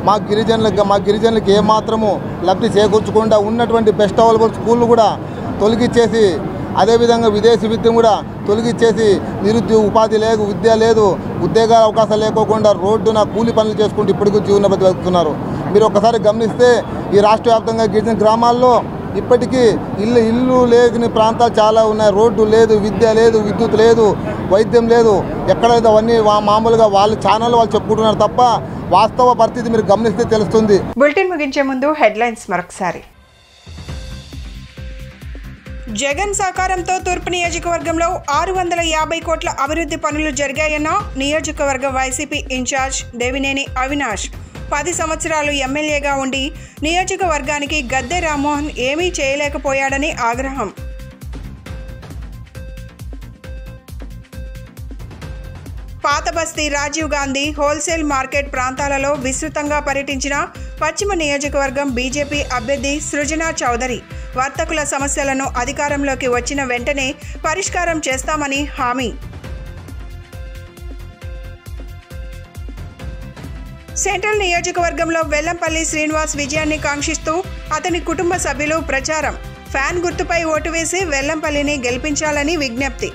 మా గిరిజనులకి ఏమాత్రము లబ్ధి చేకూర్చకుండా ఉన్నటువంటి బెస్ట్ అవైలబుల్ స్కూళ్ళు కూడా తొలగిచ్చేసి, అదేవిధంగా విదేశీ విద్యను కూడా తొలగిచ్చేసి నిరుద్యోగ ఉపాధి లేదు, విద్య లేదు, ఉద్యోగాల అవకాశాలు లేకోకుండా రోడ్డున కూలి పనులు చేసుకుంటూ ఇప్పటికీ జీవనోపాధి వెతుకుతున్నారు. మీరు ఒకసారి గమనిస్తే ఈ రాష్ట్ర వ్యాప్తంగా గిరిజన గ్రామాల్లో ఇప్పటికీ ఇల్లు లేని ప్రాంతాలు చాలా ఉన్నాయి. రోడ్డు లేదు, విద్య లేదు, విద్యుత్ లేదు, వైద్యం లేదు. ఎక్కడైతే అవన్నీ మామూలుగా వాళ్ళు ఛానల్ వాళ్ళు చెప్పుకుంటున్నారు తప్ప వాస్తవ పరిస్థితి మీరు గమనిస్తే తెలుస్తుంది. బులెటిన్ ముగించే ముందు హెడ్లైన్స్ మరొకసారి. జగన్ సహకారంతో తూర్పు నియోజకవర్గంలో 650 కోట్ల అభివృద్ధి పనులు జరిగాయన్న నియోజకవర్గ వైసీపీ ఇన్ఛార్జ్ దేవినేని అవినాష్. 10 సంవత్సరాలు ఎమ్మెల్యేగా ఉండి నియోజకవర్గానికి గద్దె రామ్మోహన్ ఏమీ చేయలేకపోయాడని ఆగ్రహం. పాతబస్తీ రాజీవ్ గాంధీ హోల్సేల్ మార్కెట్ ప్రాంతాలలో విస్తృతంగా పర్యటించిన పశ్చిమ నియోజకవర్గం బీజేపీ అభ్యర్థి సృజనా చౌదరి. వర్తకుల సమస్యలను అధికారంలోకి వచ్చిన వెంటనే పరిష్కారం చేస్తామని హామీ. సెంట్రల్ నియోజకవర్గంలో వెల్లంపల్లి శ్రీనివాస్ విజయాన్ని కాంక్షిస్తూ అతని కుటుంబ సభ్యులు ప్రచారం. ఫ్యాన్ గుర్తుపై ఓటు వేసి వెల్లంపల్లిని గెలిపించాలని విజ్ఞప్తి.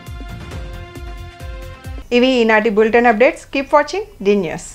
ఇవి ఈనాటి bulletin updates. Keep watching the news.